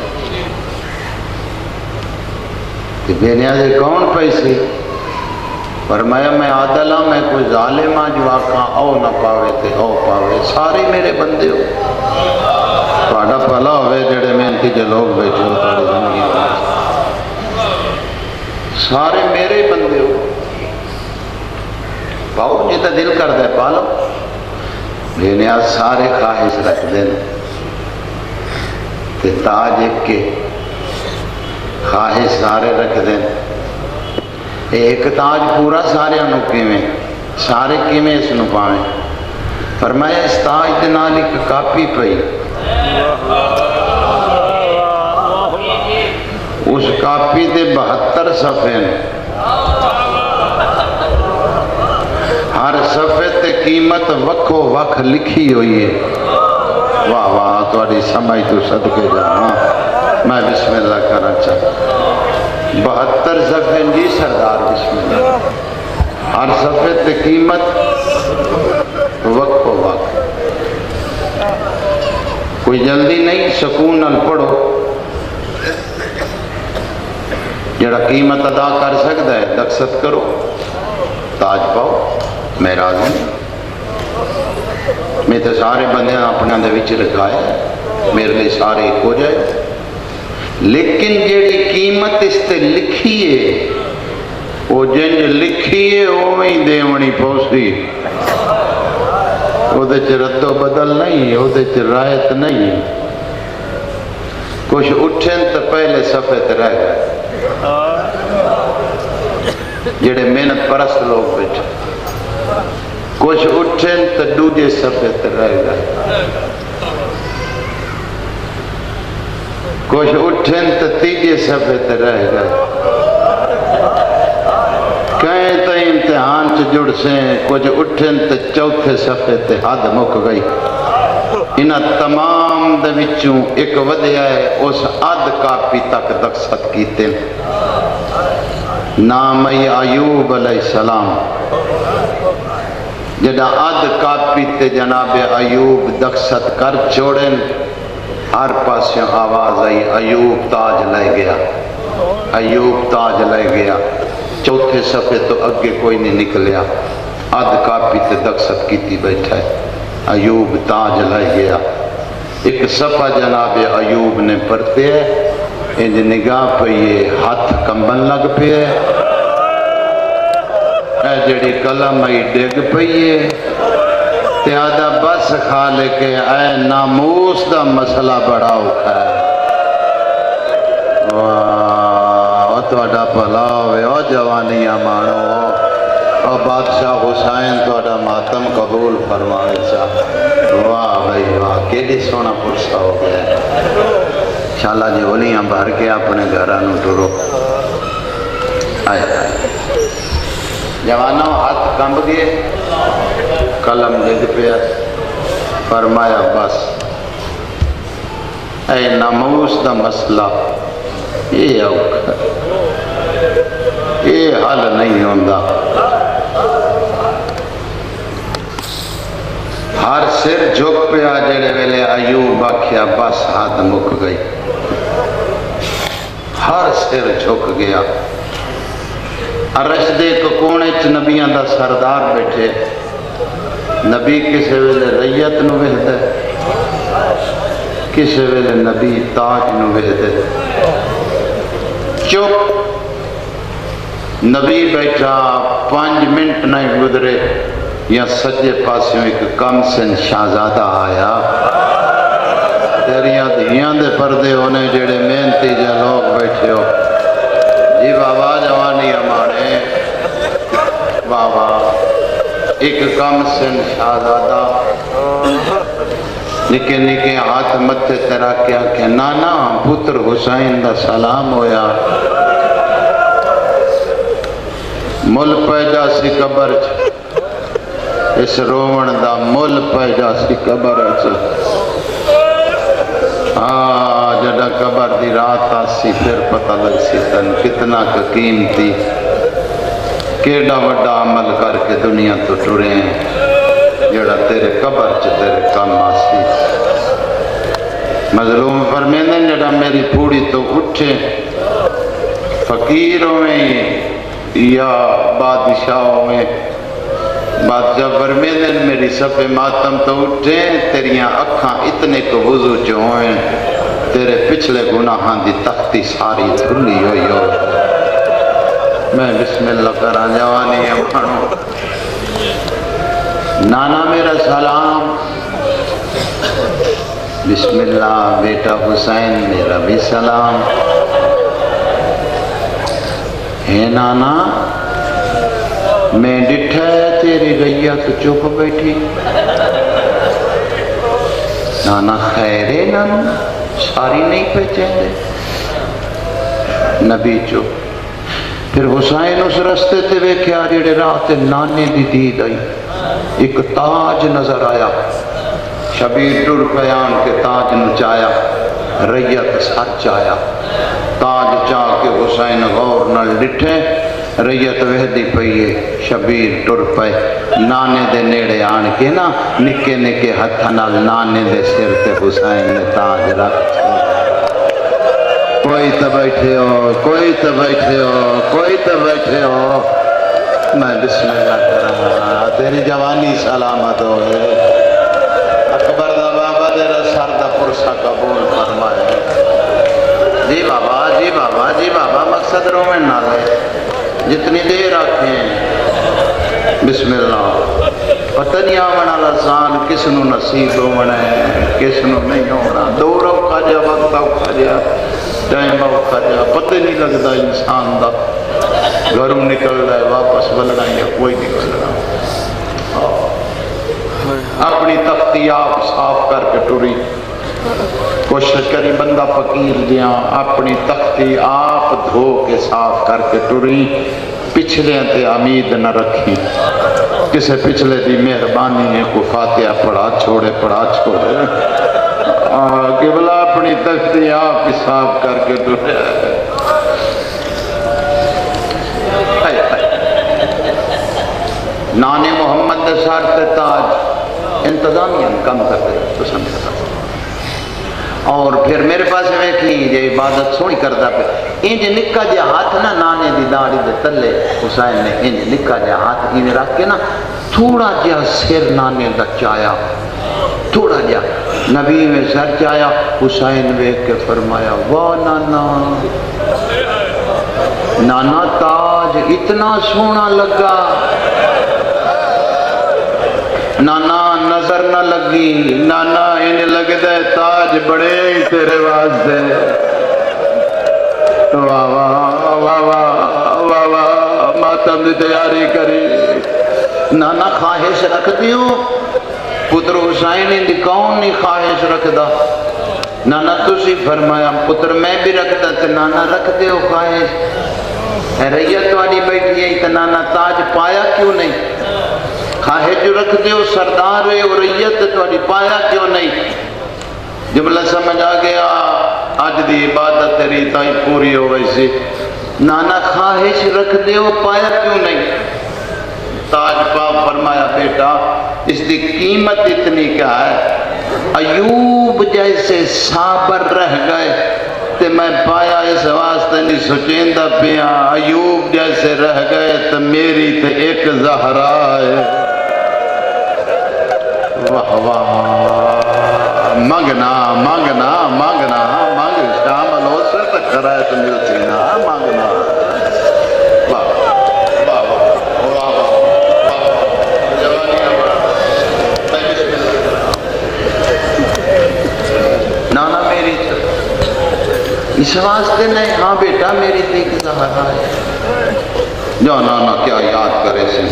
کہ بے نیازی کون پیسی فرمایا میں عادل ہاں میں کوئی ظالم ہاں جو آقا او نہ پاوے تے او پاوے سارے میرے بندے ہو تھوڑا بھلا ہوئے جڑے محنتی جو لوگ بیٹھے ہو تھوڑی زندگی سارے میرے بندے ہو پاؤ جیتا دل کر دے پالو بے نیاز سارے خواہش رکھ دیں تے تاج ایک کے خواہش سارے رکھ دیں ایک تاج پورا سارے انوکے میں سارے کیویں اس نو پاویں فرمایا اس تاج دے نال ایک کاپی پئی اس کاپی دے 72 صفحے ہر صفحے تے قیمت وکھو وکھ لکھی ہوئی ہے واہ واہ تھوڑی سمجھ تو صدقے جاواں میں بسم اللہ کرنا چاہتا 72 صفحے جی سردار بسم اللہ ہر صفحے تے قیمت وقف و وقف کوئی جلدی نہیں سکون نال پڑھو جڑا قیمت ادا کر سکتا ہے دقت کرو تاج پاؤ میں راضی میں تو سارے بندے اپنے دے وچ رکھائے میرے لیے سارے ایک ہو جائے لیکن جیڑی قیمت اس تے لکھیے وہ جنج لکھیے اوہیں دیونی پوسی وہ دے چ رد و بدل نہیں وہ دے چ رایت نہیں کچھ اٹھن تو پہلے صفحے تے رہ گئے جڑے محنت پرست لوگ بیٹھے کچھ اٹھن تو دوجے صفحے تے رہ گئے کچھ اٹھن تو تیجے صفحے تے رہ گئے کہیں تو امتحان چ جڑ سے کچھ اٹھن تو چوتھے صفحے تے حد مک گئی انہاں تمام دے وچوں ایک ودیا ہے اس عد کاپی تک دقت کیتے نام ایوب علیہ السلام جڑا عد کاپی تے جناب ایوب دقت کر چھوڑن ہر پاسوں آواز آئی ایوب تاج لے گیا ایوب تاج لے گیا چوتھے صفحے تو اگے کوئی نہیں نکلیا عد کاپی تے دقت کیتی بیٹھا ہے ایوب تاج لے گیا ایک صفحہ جناب ایوب نے پڑھتے ہیں انج نگاہ پہ ہاتھ کمبن لگ پہ اے جڑی قلم ای ڈگ پئی تے آدھا بس کھا لے کے اے ناموس دا مسئلہ بڑا اوکھا ہے واہ تہاڈا بھلا ہوئے او جوانیاں مانو او بادشاہ حسین تہاڈا ماتم قبول فرمائے چاہ واہ بھائی واہ کیڑی سونا پرسہ ہو گیا انشاءاللہ جی اولیاں بھر کے اپنے گھرانوں ٹرو آئے آئے جوانوں ہاتھ کمب گئے قلم ڈگ پیا فرمایا بس اے ناموس دا مسئلہ یہ اوکھا یہ حل نہیں ہوندا ہر سر جھک پیا جڑے ویلے ایوب آکھیا بس حد مک گئی ہر سر جھک گیا عرش دے کو کونے چ نبیاں دا سردار بیٹھے نبی کسے ویلے ریت نو وہدے کسے ویلے نبی تاج نو وہدے چپ نبی بیٹھا 5 منٹ نہیں گزرے یا سجے پاسوں ایک کم سن شہزادہ آیا تیریاں دھیاں دے پردے ہونے جڑے محنتی جے لوگ بیٹھے ہو جی بابا جوانی ہمارے بابا ایک کم سن شہزادہ نکے نکے ہاتھ متھے تیرا کیا کہ نانا پتر حسین دا سلام ہویا مل پہ جا سی قبر اس رومن دا مل پہ جا سی قبر جڑا قبر دی رات آسی پھر پتہ لگ سی تن کتنا قیمتی کیڑا وڈا عمل کر کے دنیا تو ٹرے ہیں جڑا تیرے قبر چ تیرے کام آسی مظلوم فرمیندن جڑا میری پوڑی تو اٹھے فقیر ہوئیں یا بادشاہ ہوئیں بادشاہ فرمیندن میری صف ماتم تو اٹھے تیریاں اکھاں اتنے کو وضو جو ہوئیں تیرے پچھلے گناہاں دی تختی ساری دھلی ہوئی ہو میں بسم اللہ کرا جوانی ہے مانو نانا میرا سلام بسم اللہ بیٹا حسین میرا بھی سلام ہے نانا میں ڈٹھا ہے تیری گئیا تو چپ بیٹھی نانا خیر ہے نانا ساری نہیں پہچانے نبی چپ پھر حسین اس رستے تے ویکھیا جڑے راہ تے نانے دی دید آئی ایک تاج نظر آیا شبیر ٹر پیان کے تاج نچایا ریت سر چایا تاج چاہ کے حسین غور نل ڈٹھے ریت وحدی پئیے شبیر ٹر پے نانے دے نیڑے آن کے نا نکے نکے ہتھا نال نانے دے سر تے حسین نے تاج رکھ کوئی تو بیٹھے ہو کوئی تو بیٹھے ہو کوئی تو بیٹھے ہو میں بسم اللہ کر رہا تیری جوانی سلامت ہوئے اکبر دا بابا تیرا سر دا پرسا قبول فرمائے جی بابا جی بابا جی بابا مقصد رو میں نہ لے جتنی دیر آکھیں بسم اللہ پتہ نہیں آمن والا سال کس نو نصیب ہونا ہے کس نو نہیں ہونا دور اوکھا جا وقت اوکھا جا ٹائم اوکھا جا پتہ نہیں لگتا انسان دا گھروں نکل رہا ہے واپس بلنا یا کوئی نہیں بلنا اپنی تختی آپ صاف کر کے ٹری کوشش کری بندہ فقیر دیاں اپنی تختی آپ دھو کے صاف کر کے ٹری پچھلے تے امید نہ رکھی کسے پچھلے دی مہربانی ہے کو فاتحہ پڑھا چھوڑے کہ بلا اپنی تختی آپ صاف کر کے ٹرے نانے محمد دے سار تے تاج انتظامیہ کم کرتے تو سمجھتا اور پھر میرے پاس ویکھی یہ عبادت سونی کرتا پہ انج نکا جا ہاتھ نا نانے دی داڑھی دے تلے حسین نے انج نکا جا ہاتھ انج رکھ کے نا تھوڑا جا سر نانے دا چایا تھوڑا جا نبی میں سر چایا حسین ویکھ کے فرمایا واہ نانا نانا تاج اتنا سونا لگا نانا نظر نہ لگی نانا انہیں لگتا ہے تاج بڑے ہی تیرے واسطے واہ واہ واہ واہ واہ ماتم دی تیاری کری نانا خواہش رکھ دیو پتر حسین ان دی کون نہیں خواہش رکھ دا نانا تسی فرمایا پتر میں بھی رکھتا تے نانا رکھ دیو خواہش ریت والی بیٹھی ہے تے نانا تاج پایا کیوں نہیں خواہش جو رکھ دیو سردار اور ریت تھوڑی پایا کیوں نہیں جملہ سمجھ آ گیا آج دی عبادت تیری تائی پوری ہو ویسی نانا خواہش رکھ دیو پایا کیوں نہیں تاج پاک فرمایا بیٹا اس دی قیمت اتنی کیا ہے ایوب جیسے صابر رہ گئے تے میں پایا اس واسطے نہیں سوچیندہ پیا ایوب جیسے رہ گئے تے میری تے ایک زہرا ہے واہ واہ مانگنا مانگنا مانگنا مانگ شامل ہو سے تک کرایت ملتی نا مانگنا واہ واہ واہ واہ نانا میری اس واسطے نہیں ہاں بیٹا میری دیکھ زہرا ہے جو نانا کیا یاد کرے سے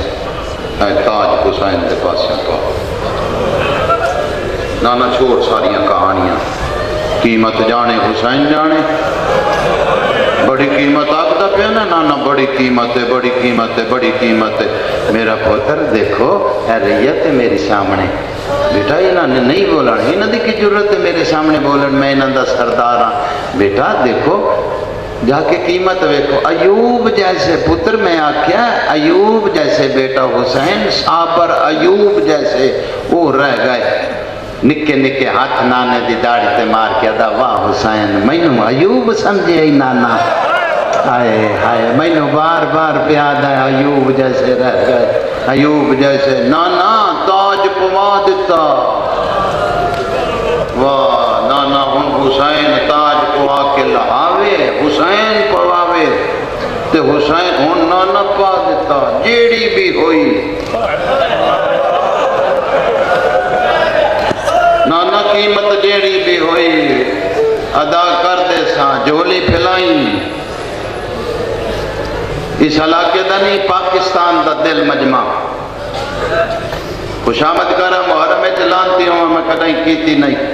اے تاج حسین دے پاس تو نانا چھوڑ ساریاں کہانیاں، قیمت جانے حسین جانے، بڑی قیمت آگتا پہ نا نانا، بڑی قیمت ہے، بڑی قیمت ہے، بڑی قیمت ہے۔ میرا پوتر دیکھو اے ریت ہے میری سامنے، بیٹا انہوں نے نہیں بولن، انہوں نے کی ضرورت ہے میرے سامنے بولن، میں انہوں دا سردار ہاں۔ بیٹا دیکھو جا کے قیمت ویکھو، ایوب جیسے پتر میں آکھیا، ایوب جیسے بیٹا حسین، صابر ایوب جیسے وہ رہ گئے، نکے نکے ہاتھ نانے دی داڑھی تے مار کے دا واہ حسین مینوں ایوب سمجھے ہی نانا، ہائے ہائے مینوں بار بار پیاد ہے، ایوب جیسے رہ گئے، ایوب جیسے نانا تاج پوا دیتا، واہ نانا ہن حسین تاج پوا کے لہاوے، حسین پواوے تے حسین ہن نانا پا دیتا، جیڑی بھی ہوئی نانا قیمت جیڑی بھی ہوئی ادا کر دے ساں، جھولی پھلائیں۔ اس علاقے دا نہیں پاکستان دا دل مجمع، خوشامد کرا محرم میں چلانتی ہوں میں کدیں کیتی نہیں،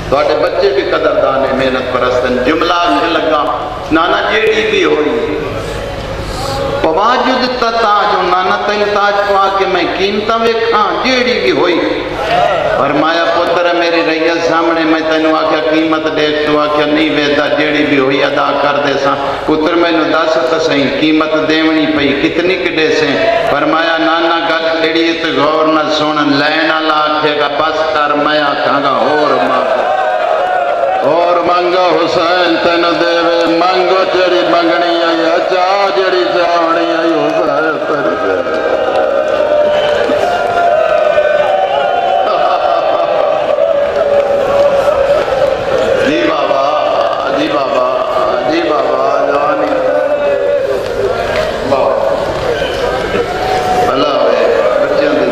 توڑے بچے بھی قدردان ہیں، محنت پرستن، جملہ سے لگا نانا جیڑی بھی ہوئی پواجد تا تاج، نانا تین تاج پوا کے میں قیمتہ ویکھاں جیڑی بھی ہوئی، فرمایا پتر میری ریت سامنے میں تینوں آکھیا قیمت دیکھ، تو آکھیا نہیں ویدہ جیڑی بھی ہوئی ادا کر دے ساں، پتر میں نو دس تسیں قیمت دیونی پئی کتنی کڈے سے، فرمایا نانا گل جیڑی تے غور نہ سن، لینا لا آکھے گا بس کر، میں آکھاں گا اور مانگا حسین تین دے مانگو جڑی منگنی آئی چاہ جڑی چاہنی آئی حسین تر دے۔ جی بابا جی بابا جی بابا جوانی بابا اللہ ہوئے بچیاں دے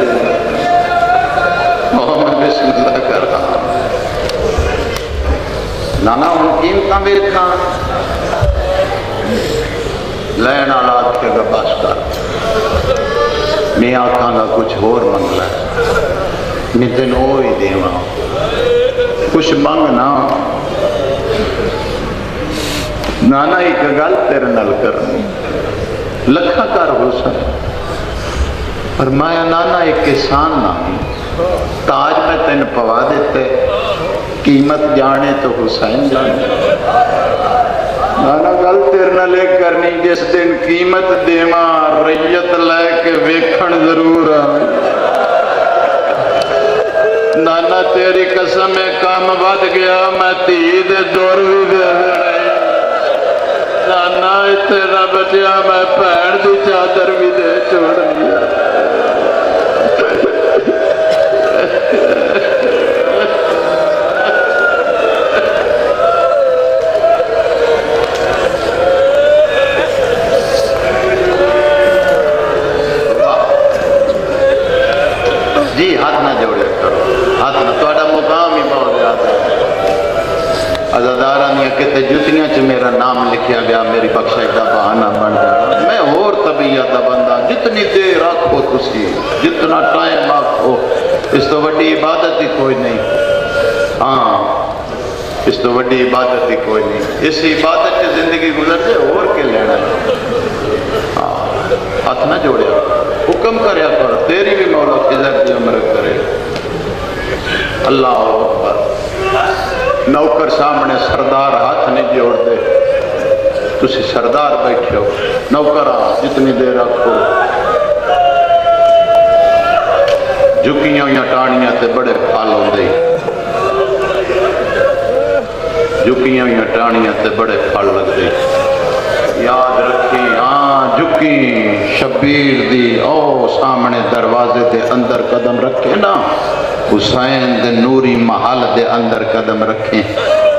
محمد بسم اللہ کر رہا نانا ہوں قیمتاں ویکھاں، لین آلات کے گباس کر، میں آکھاں گا کچھ اور منگ لے، میں تین ہوئی دیواں، کچھ منگنا نانا ایک گل تیرے نل کرنی، لکھا کر حسین، فرمایا نانا ایک کسان نامی، تاج میں تین پوا دیتے، قیمت جانے تو حسین جانے، نانا گل تیر نہ لے کرنی، جس دن قیمت دیواں ریت لے کے ویکھن ضرور آئے، نانا تیری قسم میں کام بد گیا، میں تید دور بھی دے رہے، نانا تیرا بچیا میں پہن دی چادر بھی دے چھوڑ دیا، جی ہاتھ نہ جوڑے کرو، ہاتھ نہ توڑا مقام ہی بہت زیادہ ہے، عزادارانیاں کہتے جتنیاں چھ میرا نام لکھیا گیا میری بخشش دا بہانہ بن جانا، میں اور طبیعت دا بندہ، جتنی دیر آکھو تسی، جتنا ٹائم آکھو، اس تو وڈی عبادت ہی کوئی نہیں، ہاں اس تو وڈی عبادت ہی کوئی نہیں، اس عبادت کی زندگی گزر جائے اور کے لینا ہے، ہاتھ نہ جوڑے حکم کریا کر، تیری بھی مولا خضر دی عمر کرے، اللہ اکبر، نوکر سامنے سردار ہاتھ نہیں جوڑ دے، تسی سردار بیٹھے ہو، نوکرہ جتنی دیر رکھو، جھکیاں یا ٹانیاں تے بڑے پھال ہوں دے، جھکیاں یا ٹانیاں تے بڑے پھال لگ دے، یاد رکھی ہاں جھکی شبیر دی او سامنے دروازے دے اندر قدم رکھے نا، حسین دے نوری محل دے اندر قدم رکھیں،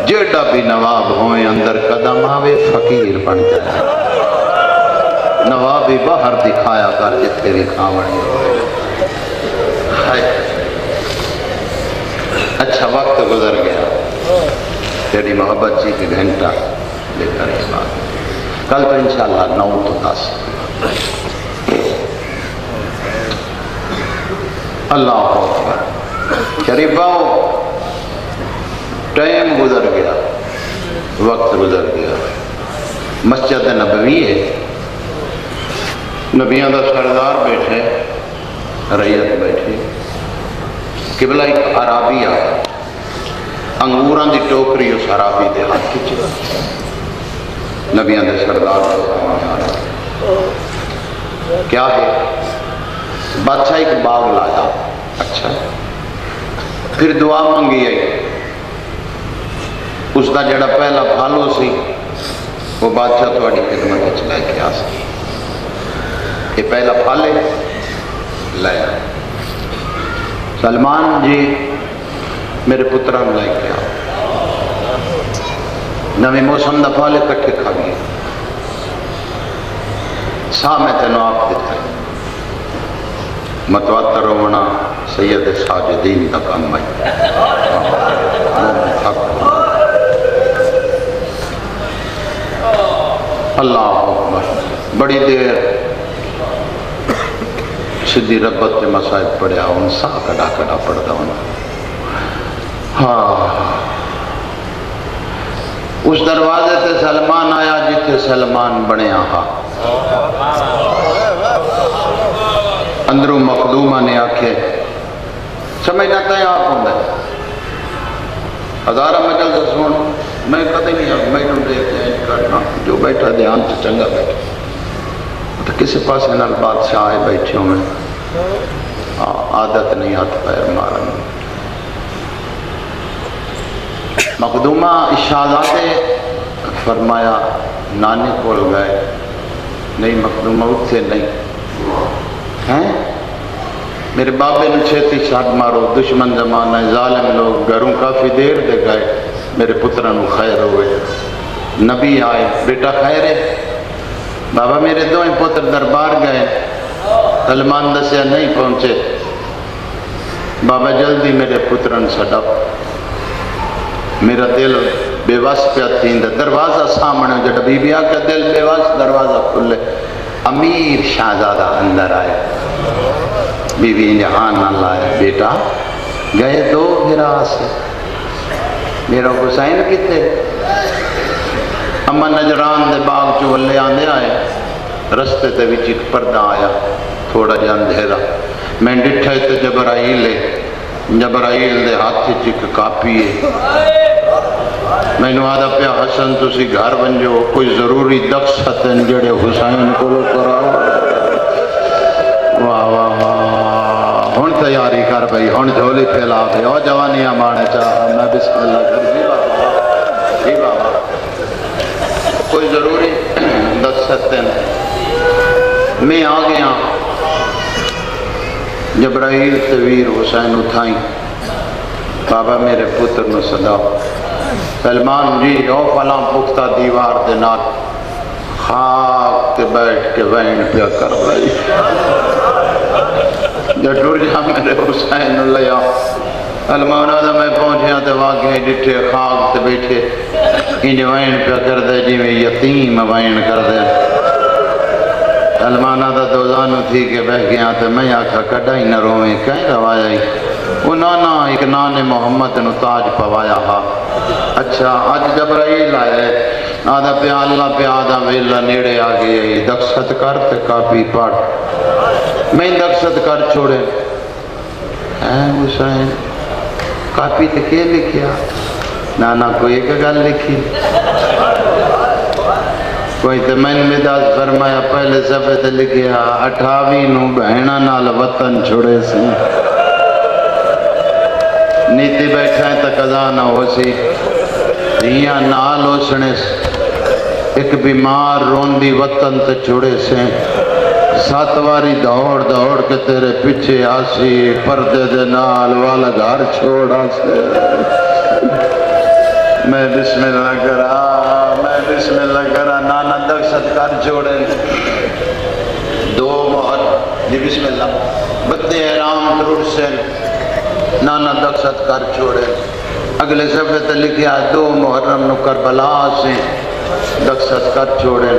جیڑا بھی نواب ہوئے اندر قدم آوے فقیر بن جائے، نوابی باہر دکھایا کر جتے بھی کھاوڑی ہوئے، اچھا وقت گزر گیا، تیری محبت جی کی گھنٹہ لے کر یہ بات، کل تو انشاءاللہ 9 تو 10 اللہ اکبر۔ شریفاؤ ٹائم گزر گیا، وقت گزر گیا، مسجد نبوی ہے، نبیاں دا سردار بیٹھے، رعیت بیٹھی، قبلہ ایک عرابی آیا، انگوراں دی ٹوکری اس عرابی دے ہاتھ چ، نبیاں دے سردار آ رہا، کیا ہے؟ بادشاہ ایک باغ لایا، اچھا، پھر دعا منگی آئی، اس کا جڑا پہلا پھالو سی وہ بادشاہ تھوڑی خدمت لے کے آ سکی، یہ پہلا پھالے لایا، سلمان جی میرے پتران لے کے آ، نویں موسم دا پھالے کٹھے کھا گئے، سا میں تینوں آپ دیتا ہے، متواتر ہونا سید ساجدین کا کام ہے، اللہ اکبر، بڑی دیر سدھی ربت کے مسائب پڑھیا، ان سا کڑا کڑا پڑھتا ہوں، ہاں اس دروازے تے سلمان آیا جتھے سلمان بنیا ہا، اندروں مخدومہ نے آکھے سمجھنا تھا آپ ہوں گے ہزارہ مجل سے سن، میں کدے نہیں میں دیکھتے ہیں کرنا جو بیٹھا دھیان سے چنگا بیٹھا، تو کسی پاس نال بادشاہ آئے بیٹھے ہوں عادت نہیں ہاتھ پیر مارن، مخدومہ شہزادے فرمایا نانے کول گئے، نہیں مخدومہ اٹھتے نہیں ہیں، میرے بابے نے چھیتی شاٹ مارو، دشمن زمانہ ظالم لوگ، گھروں کافی دیر دے گئے، میرے پترانو خیر ہوئے، نبی آئے، بیٹا خیر ہے؟ بابا میرے دوئیں پتر دربار گئے، سلمان دسیا نہیں پہنچے، بابا جلدی میرے پتران سڈا، میرا دل بے وس پیا تھیندا، دروازہ سامنے جڑا بی بی آکھے دل بے وس، دروازہ کھلے، امیر شہزادہ اندر آئے، بی بی جہان نہ لائے، بیٹا گئے دو ہرا سے، میرا حسین کتے؟ اما نجران دے باغ چولے آندے آئے، رستے تے وچ ایک پردہ آیا، تھوڑا جا اندھیرا، میں ڈٹھے تے جبرائیل ہے، جبرائیل دے ہاتھ چک کاپی ہے، میں نے آدھا پیا حسن تسی گھر بنجو، کوئی ضروری دقصت جڑے حسین کو لو کرا، واہ واہ واہ، ہن تیاری کر بھئی، ہن جھولی پھیلا پہ، او جوانیاں مانے چاہا، میں بسم اللہ کر جی بابا، جی بابا، کوئی ضروری دقصت نہیں، میں آ گیا، جبرائیل تویر حسین اٹھائیں، بابا میرے پتر نو صدا، سلمان جی او فلاں پختہ دیوار دے نال خاک تے بیٹھ کے وین پیا کر رہی، جٹور جا میرے حسین لیا، سلمان آدھا میں پہنچیا تے واقعی ڈٹھے خاک تے بیٹھے، انج وین پیا کر دے جی میں یتیم وین کر دے، سلمان آدھا دوزانو تھی کہ بہ گیا تے میں آکھا کڈا ہی نہ رویں، کہیں روایا ہی، وہ نانا ایک نانے محمد نو تاج پوایا ہا، اچھا آج جبرائیل آئے، آدھا پیا اللہ پیا آدھا ویلہ نیڑے آگئے، دقصت کر تے کاپی پڑھ، میں دقصت کر چھوڑے، اے حسین کاپی تے کے لکھیا؟ نانا کوئی ایک گل لکھی، کوئی تے میں نے مداز فرمایا پہلے صفحے تے لکھیا 28 نو بہنہ نال وطن چھوڑے سی، نیتی بیٹھا ہے تقضا نہ ہو سی، دھیاں نال ہوسنے ایک بیمار روندی وطن تے چھوڑے سے، 7 واری دوڑ دوڑ کے تیرے پیچھے آسی، پردے دے نال والا گھر چھوڑا سے، میں بسم اللہ کرا، میں بسم اللہ کرا، نانا دقصت کر چھوڑے، 2 مہر، جی بسم اللہ، بدے احرام درود سے، نانا دقصت کر چھوڑے، اگلے صفحے تے لکھیا 2 محرم نو کربلا سے دقصت کر چھوڑے،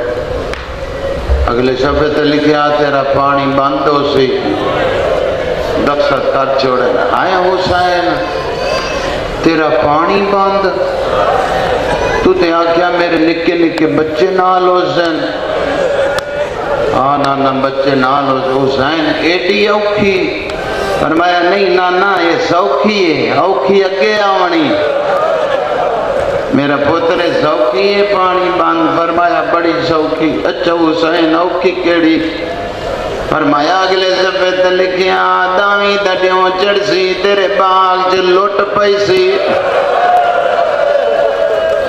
اگلے صفحے تے لکھیا تیرا پانی بند ہو سی، دقت کر چھوڑے ہائے حسین تیرا پانی بند تو تے آکھیا میرے نکے نکے بچے نال حسین نا بچے نال حسین ایڈی اوکھی فرمایا نہیں نانا یہ سوکھی ہے اوکھی اگے آونی میرا پتر سوکھی ہے پانی بند فرمایا بڑی سوکھی اچھا حسین اوکھی کیڑی فرمایا اگلے صفحے تے لکھیا داویں دڈیوں چڑسی تیرے باغ چ لٹ پیسی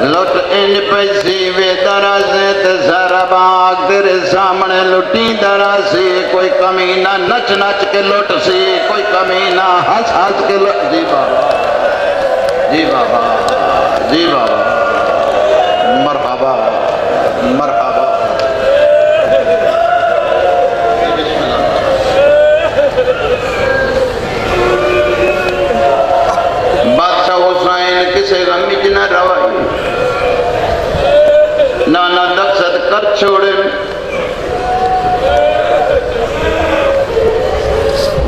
لٹ انج پیسی وے درازے تے سارا باغ تیرے سامنے لٹی دراسی کوئی کمینہ نچ نچ کے لٹ سی کوئی کمینہ ہنس ہنس کے لٹ جی بابا جی بابا جی بابا مرحبا مرحبا بادشاہ حسین کسے غم وچ نہ روائی نانا دقت کر چھوڑے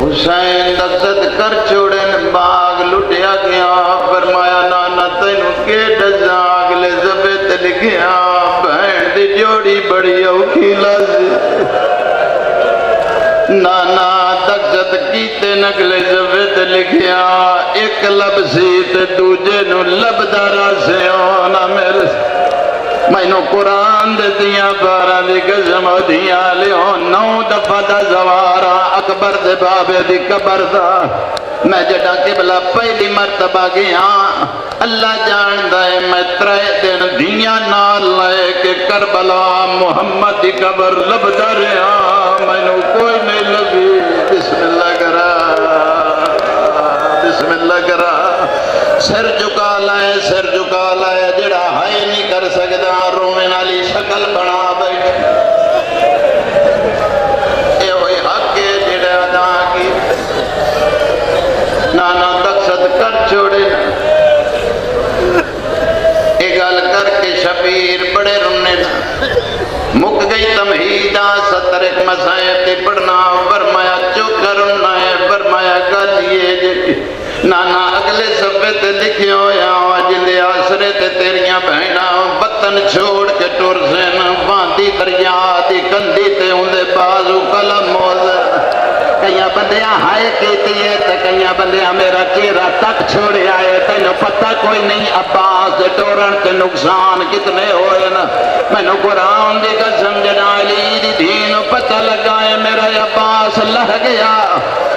حسین دقت کر چھوڑے باغ لٹیا گیا فرمایا نانا تینوں کے ڈزا اگلے زبے تے لکھیا بہن دی جوڑی بڑی اوکھی لازی نانا دقت کیتے نگلے زبے تے لکھیا ایک لب سی تے دوجے نو لب دارا سے ہونا میرے میں نو قرآن دے دیاں بارہ دی قسم دیاں لیوں 9 دفعہ دا زوارا اکبر دے بابے دی قبر دا میں جڑا قبلہ پہلی مرتبہ گیا اللہ جاندہ ہے میں 3 دن دیاں نال لے کے کربلا محمد دی قبر لب دریا میں نو کوئی نہیں لگی بسم اللہ کرا بسم اللہ کرا سر جھکا لائے جڑا ہائے نہیں کر سکتا رومن والی شکل بنا بیٹھ اے ہوئی حق کے جڑا ادا کی نانا دقت کر چھوڑے اے گل کر کے شبیر بڑے رونے مک گئی تمہیدہ 70 مسائل تے پڑھنا فرمایا چوکا رونا ہے فرمایا گل یہ جی نانا اگلے صفحے تے لکھے ہویا جلے آسرے تے تیریاں بہنا وطن چھوڑ کے ٹر سین باندی دریا دی کندی تے ہوندے بازو قلم موزر کئیاں بندیاں ہائے کیتی ہے تے کئیاں بندیاں میرا چہرہ تک چھوڑے آئے تینوں پتہ کوئی نہیں عباس دے ٹورن تے نقصان کتنے ہوئے نا میں نو قرآن دی قسم جنا علی دی دین پتہ لگائے میرا عباس لہ گیا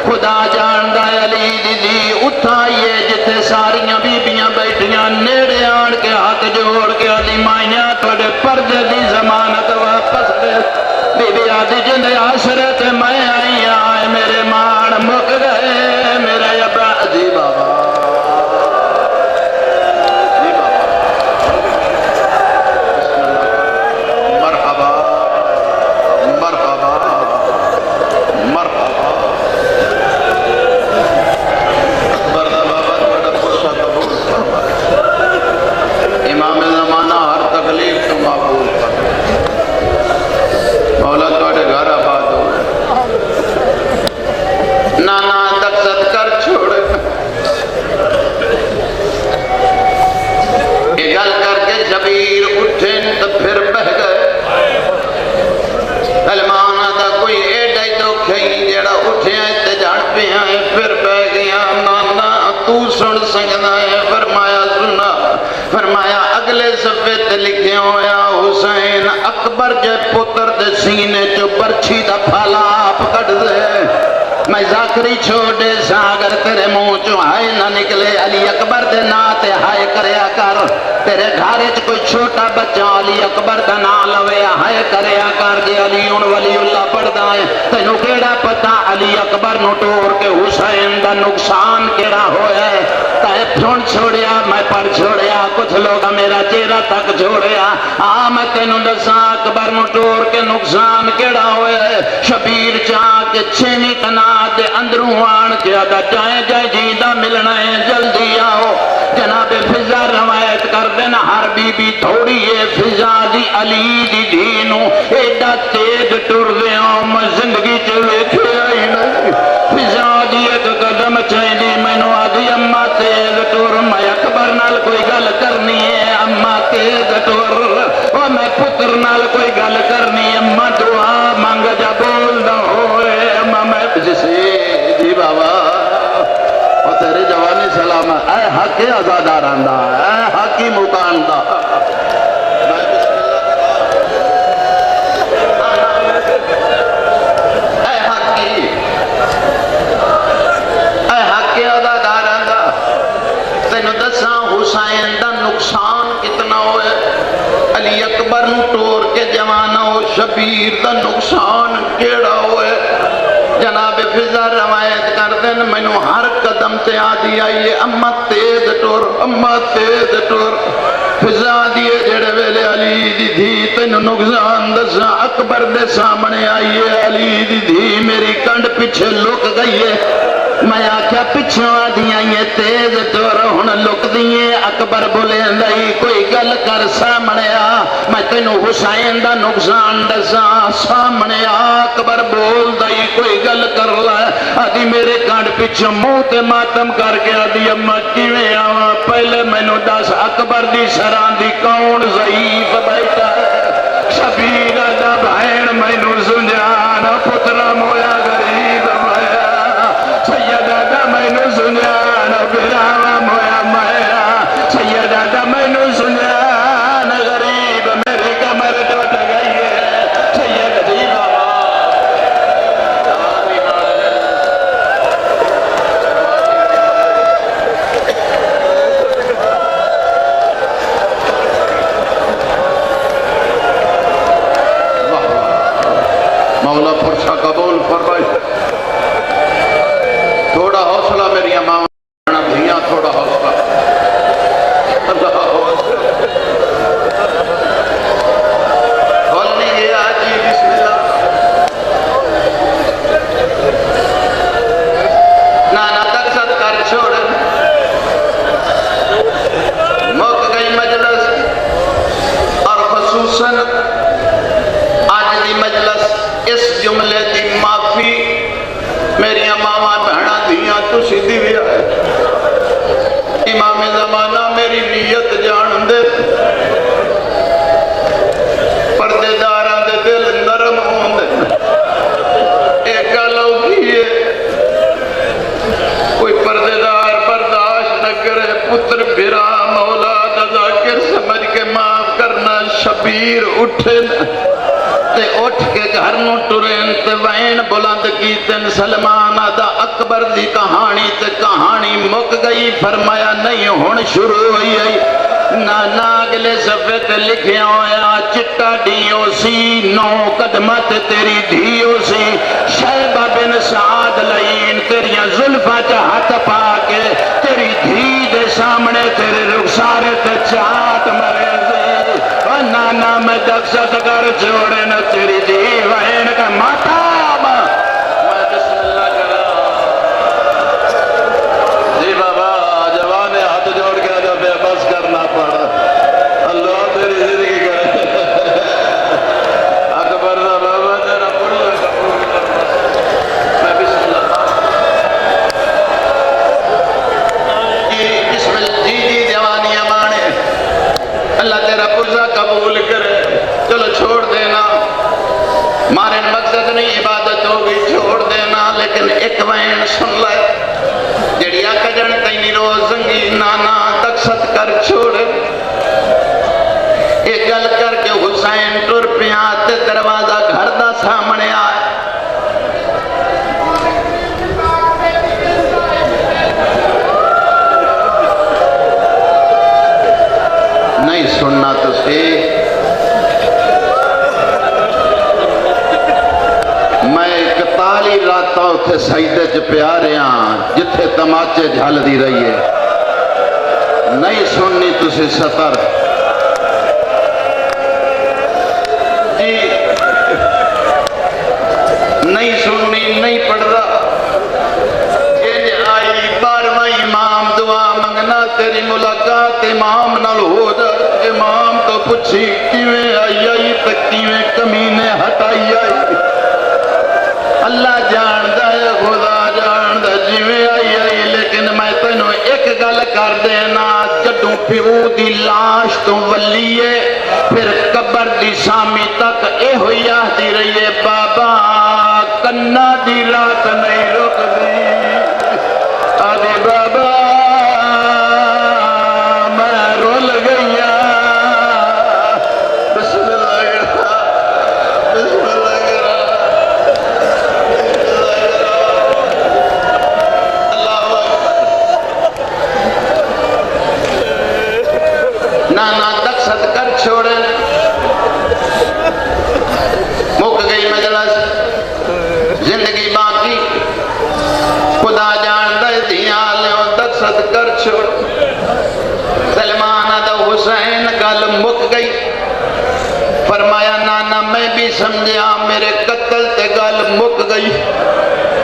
خدا جاندہ علی دی اٹھائیے جتے ساریاں بیبیاں بیٹھیاں نیڑے آن کے ہاتھ جوڑ کے علی مائیاں توڑے پردے دی زمانت واپس دے بی بی آدھی جندے عشرت میں آئی آئے میرے مان مک گئے میرے ابا جی بابا جی بابا مرحبا مرحبا مرحبا امام زمانہ ہر تکلیف تو معقول کر مولا توڑے گھر آباد ہو نانا دقت کر چھوڑے یہ گل کر کے شبیر اٹھیں تو پھر بہ گئے سلمانہ دا کوئی ایڈا ہی دکھ ہی جڑا اٹھے تے جڑ پہ آئے پھر بہ گیا نانا تو سن سکتا ہے فرمایا سنا فرمایا اگلے صفحے تے لکھے ہویا حسین اکبر جے پتر دے سینے چو برچھی دا پھالا آپ کٹ دے میں ذاکری چھوڑے ساگر تیرے منہ چو ہائے نہ نکلے علی اکبر دے ناتے ہائے کریا کر تیرے گھارے چ کوئی چھوٹا بچہ علی اکبر دا نا لوے ہائے کریا کر جے علی ان ولی اللہ پڑھدا ہے تینوں کیڑا پتا علی اکبر نو ٹور کے حسین دا نقصان کیڑا ہویا ہے تے پھون چھوڑیا میں پڑھ چھوڑیا کچھ لوگ میرا چہرہ تک چھوڑیا میں تینوں دساں اکبر نو ٹور کے نقصان کیڑا ہویا ہے شبیر چاہ کے 6ویں قنات دے اندروں آن کے ادا جائے جائے جیدہ ملنا ہے جلدی آؤ جناب فضا روایت کر دینا ہر بی بی تھوڑی ہے فضا دی علی دی دینو ایڈا تیز ٹر گیا میں زندگی چلے کھے آئی نہیں فضا دی ایک پتر نال کوئی گل کرنی اما دعا منگ جا بولنا ہوئے اما میں جی بابا اور تیری جوانی سلام اے حق آزاداران دا اے حقی مکان دا حسین دا نقصان کتنا ہوئے علی اکبر نو ٹور کے جوانہ ہو شبیر دا نقصان کیڑا ہوئے جناب فضا روایت کر دیں میں نو ہر قدم تے آدھی آئیے اما تیز ٹور فضا دیئے جڑے ویلے علی دی دھی تینو نقصان دسا اکبر دے سامنے آئیے علی دی دھی میری کنڈ پیچھے لک گئی ہے میں آکھیا پچھوں آدھی آئیے تیز ٹور ہن لک دیئے اکبر بولے اندائی کوئی گل کر سامنے آ میں تینو حسین دا نقصان دسا سامنے آ اکبر بول دائی کوئی گل کر لائے آدھی میرے کانڈ پچھوں منہ تے ماتم کر کے آدھی اما کیویں آواں پہلے مینوں دس اکبر دی سران دی کون ضعیف بیٹھا شبیر دا بھین مینوں سنجان پترا مویا غریب مویا سیدہ دا مینوں سنجان براوا مویا مویا سیدہ دا مینوں سنجان غریب میری کمر ٹوٹ گئی ہے سید جی بابا مولا فرشا قبول فرمائے تھوڑا حوصلہ میری ماں دھیاں تھوڑا حوصلہ کھولنی یہ آجی بسم اللہ نانا دقصد کر چھوڑ موقع گئی مجلس اور خصوصاً آج دی مجلس اس جملے دی معافی میری ماما بہنا دیاں تو سیدھی بھی آئے امام زمانہ میری نیت جان دے پردے داران دے دل نرم ہون دے ایک گلو کیے کوئی پردے دار برداشت نہ کرے پتر بھرا مولا ذاکر سمجھ کے معاف کرنا شبیر اٹھے تے اٹھ کے گھر نو ٹرین تے وین بلند کیتن سلمان آدھا اکبر دی کہانی تے کہانی مک گئی فرمایا نہیں ہون شروع ہوئی ہے نانا اگلے صفحے تے لکھیا ہویا چٹا ڈیو سی نو قدمت تیری دھیو سی شیبہ بن سعاد لئین تیریاں زلفہ چاہت پا کے تیری دھی دے سامنے تیرے رخسارے تے چاہت مرے نانا میں دقصد کر چھوڑے نہ تیری دیوائن کا ماتاب میں بسم اللہ کرا جی بابا جوان ہاتھ جوڑ کے آجا بے بس کرنا پڑ اللہ تیری زندگی کرے اکبر دا بابا تیرا پڑھا میں بسم اللہ بسم اللہ جی جوانی امانے اللہ تیرا پرزا قبول کرے چلو چھوڑ دینا مارے مقصد نہیں عبادت ہوگی چھوڑ دینا لیکن ایک وین سن لائے جڑیا کجن تینی روزنگی نانا دقصد کر چھوڑے ایک گل کر کے حسین ٹر پیاتے دروازہ گھر دا سامنے آئے نہیں سننا تو سی میں 41 راتاں اتھے سجدے چ پیا رہا جتھے تماچے جھل دی رہی ہے نہیں سننی تسی سطر جی نہیں سننی نہیں پڑھ رہا آئی 12واں امام دعا منگنا تیری ملاقات امام نال ہو جائے امام تو پوچھی کیویں آئی تک کیویں کمینے ہٹائی آئی اللہ جاندہ ہے خدا جاندہ جیویں آئی لیکن میں تینوں ایک گل کر دینا جدوں پیو دی لاش تو ولیے پھر قبر ممبر دی سامی تک اے ہوئی آہدی رہیے بابا کنا دی رات نہیں رک دی آدھی بابا میں رول گئی بسم اللہ بسم اللہ نانا دقصد کر چھوڑے مک گئی مجلس زندگی باقی خدا جان دے دیا لیو دقصد کر چھوڑ سلمان دا حسین گل مک گئی فرمایا نانا میں بھی سمجھا میرے قتل تے گل مک گئی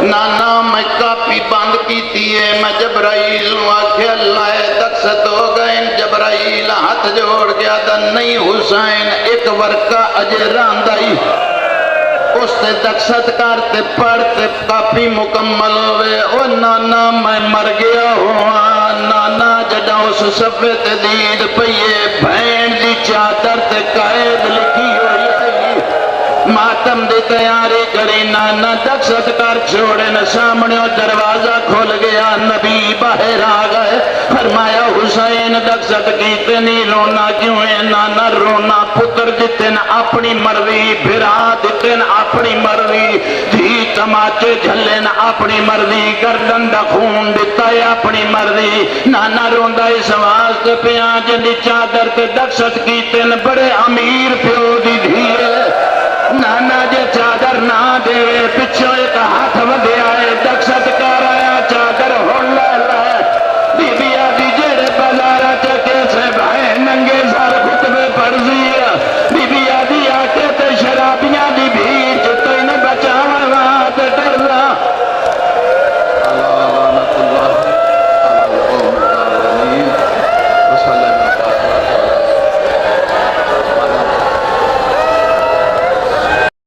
نانا میں کاپی بند کی تیئے میں جبرائیل واقع اللہ دقصد ہو گئے جبرائیل ہاتھ جوڑ گیا دا نہیں حسین ایک ورکہ اجران دائی اس تے دقصد کرتے پڑھتے کاپی مکمل ہوئے او نانا میں مر گیا ہوا نانا جڑا اس صفحے تے دید پئیے بھین دی چادر تے قائد لکھی ہوئی ماتم دی تیاری کری نانا دقصد کر چھوڑے نہ سامنے دروازہ کھول گیا نبی باہر آ گئے فرمایا حسین دقصد کیتے نہیں رونا کیوں ہے نانا رونا پتر دیتے نا اپنی مرضی بھرا دیتے نا اپنی مرضی دھی تماچے جھلے نا اپنی مرضی گردن دا خون دیتا ہے اپنی مرضی نانا روندا اس واسطے پیاں جن دی چادر تے دقصد کیتے نا بڑے امیر پیو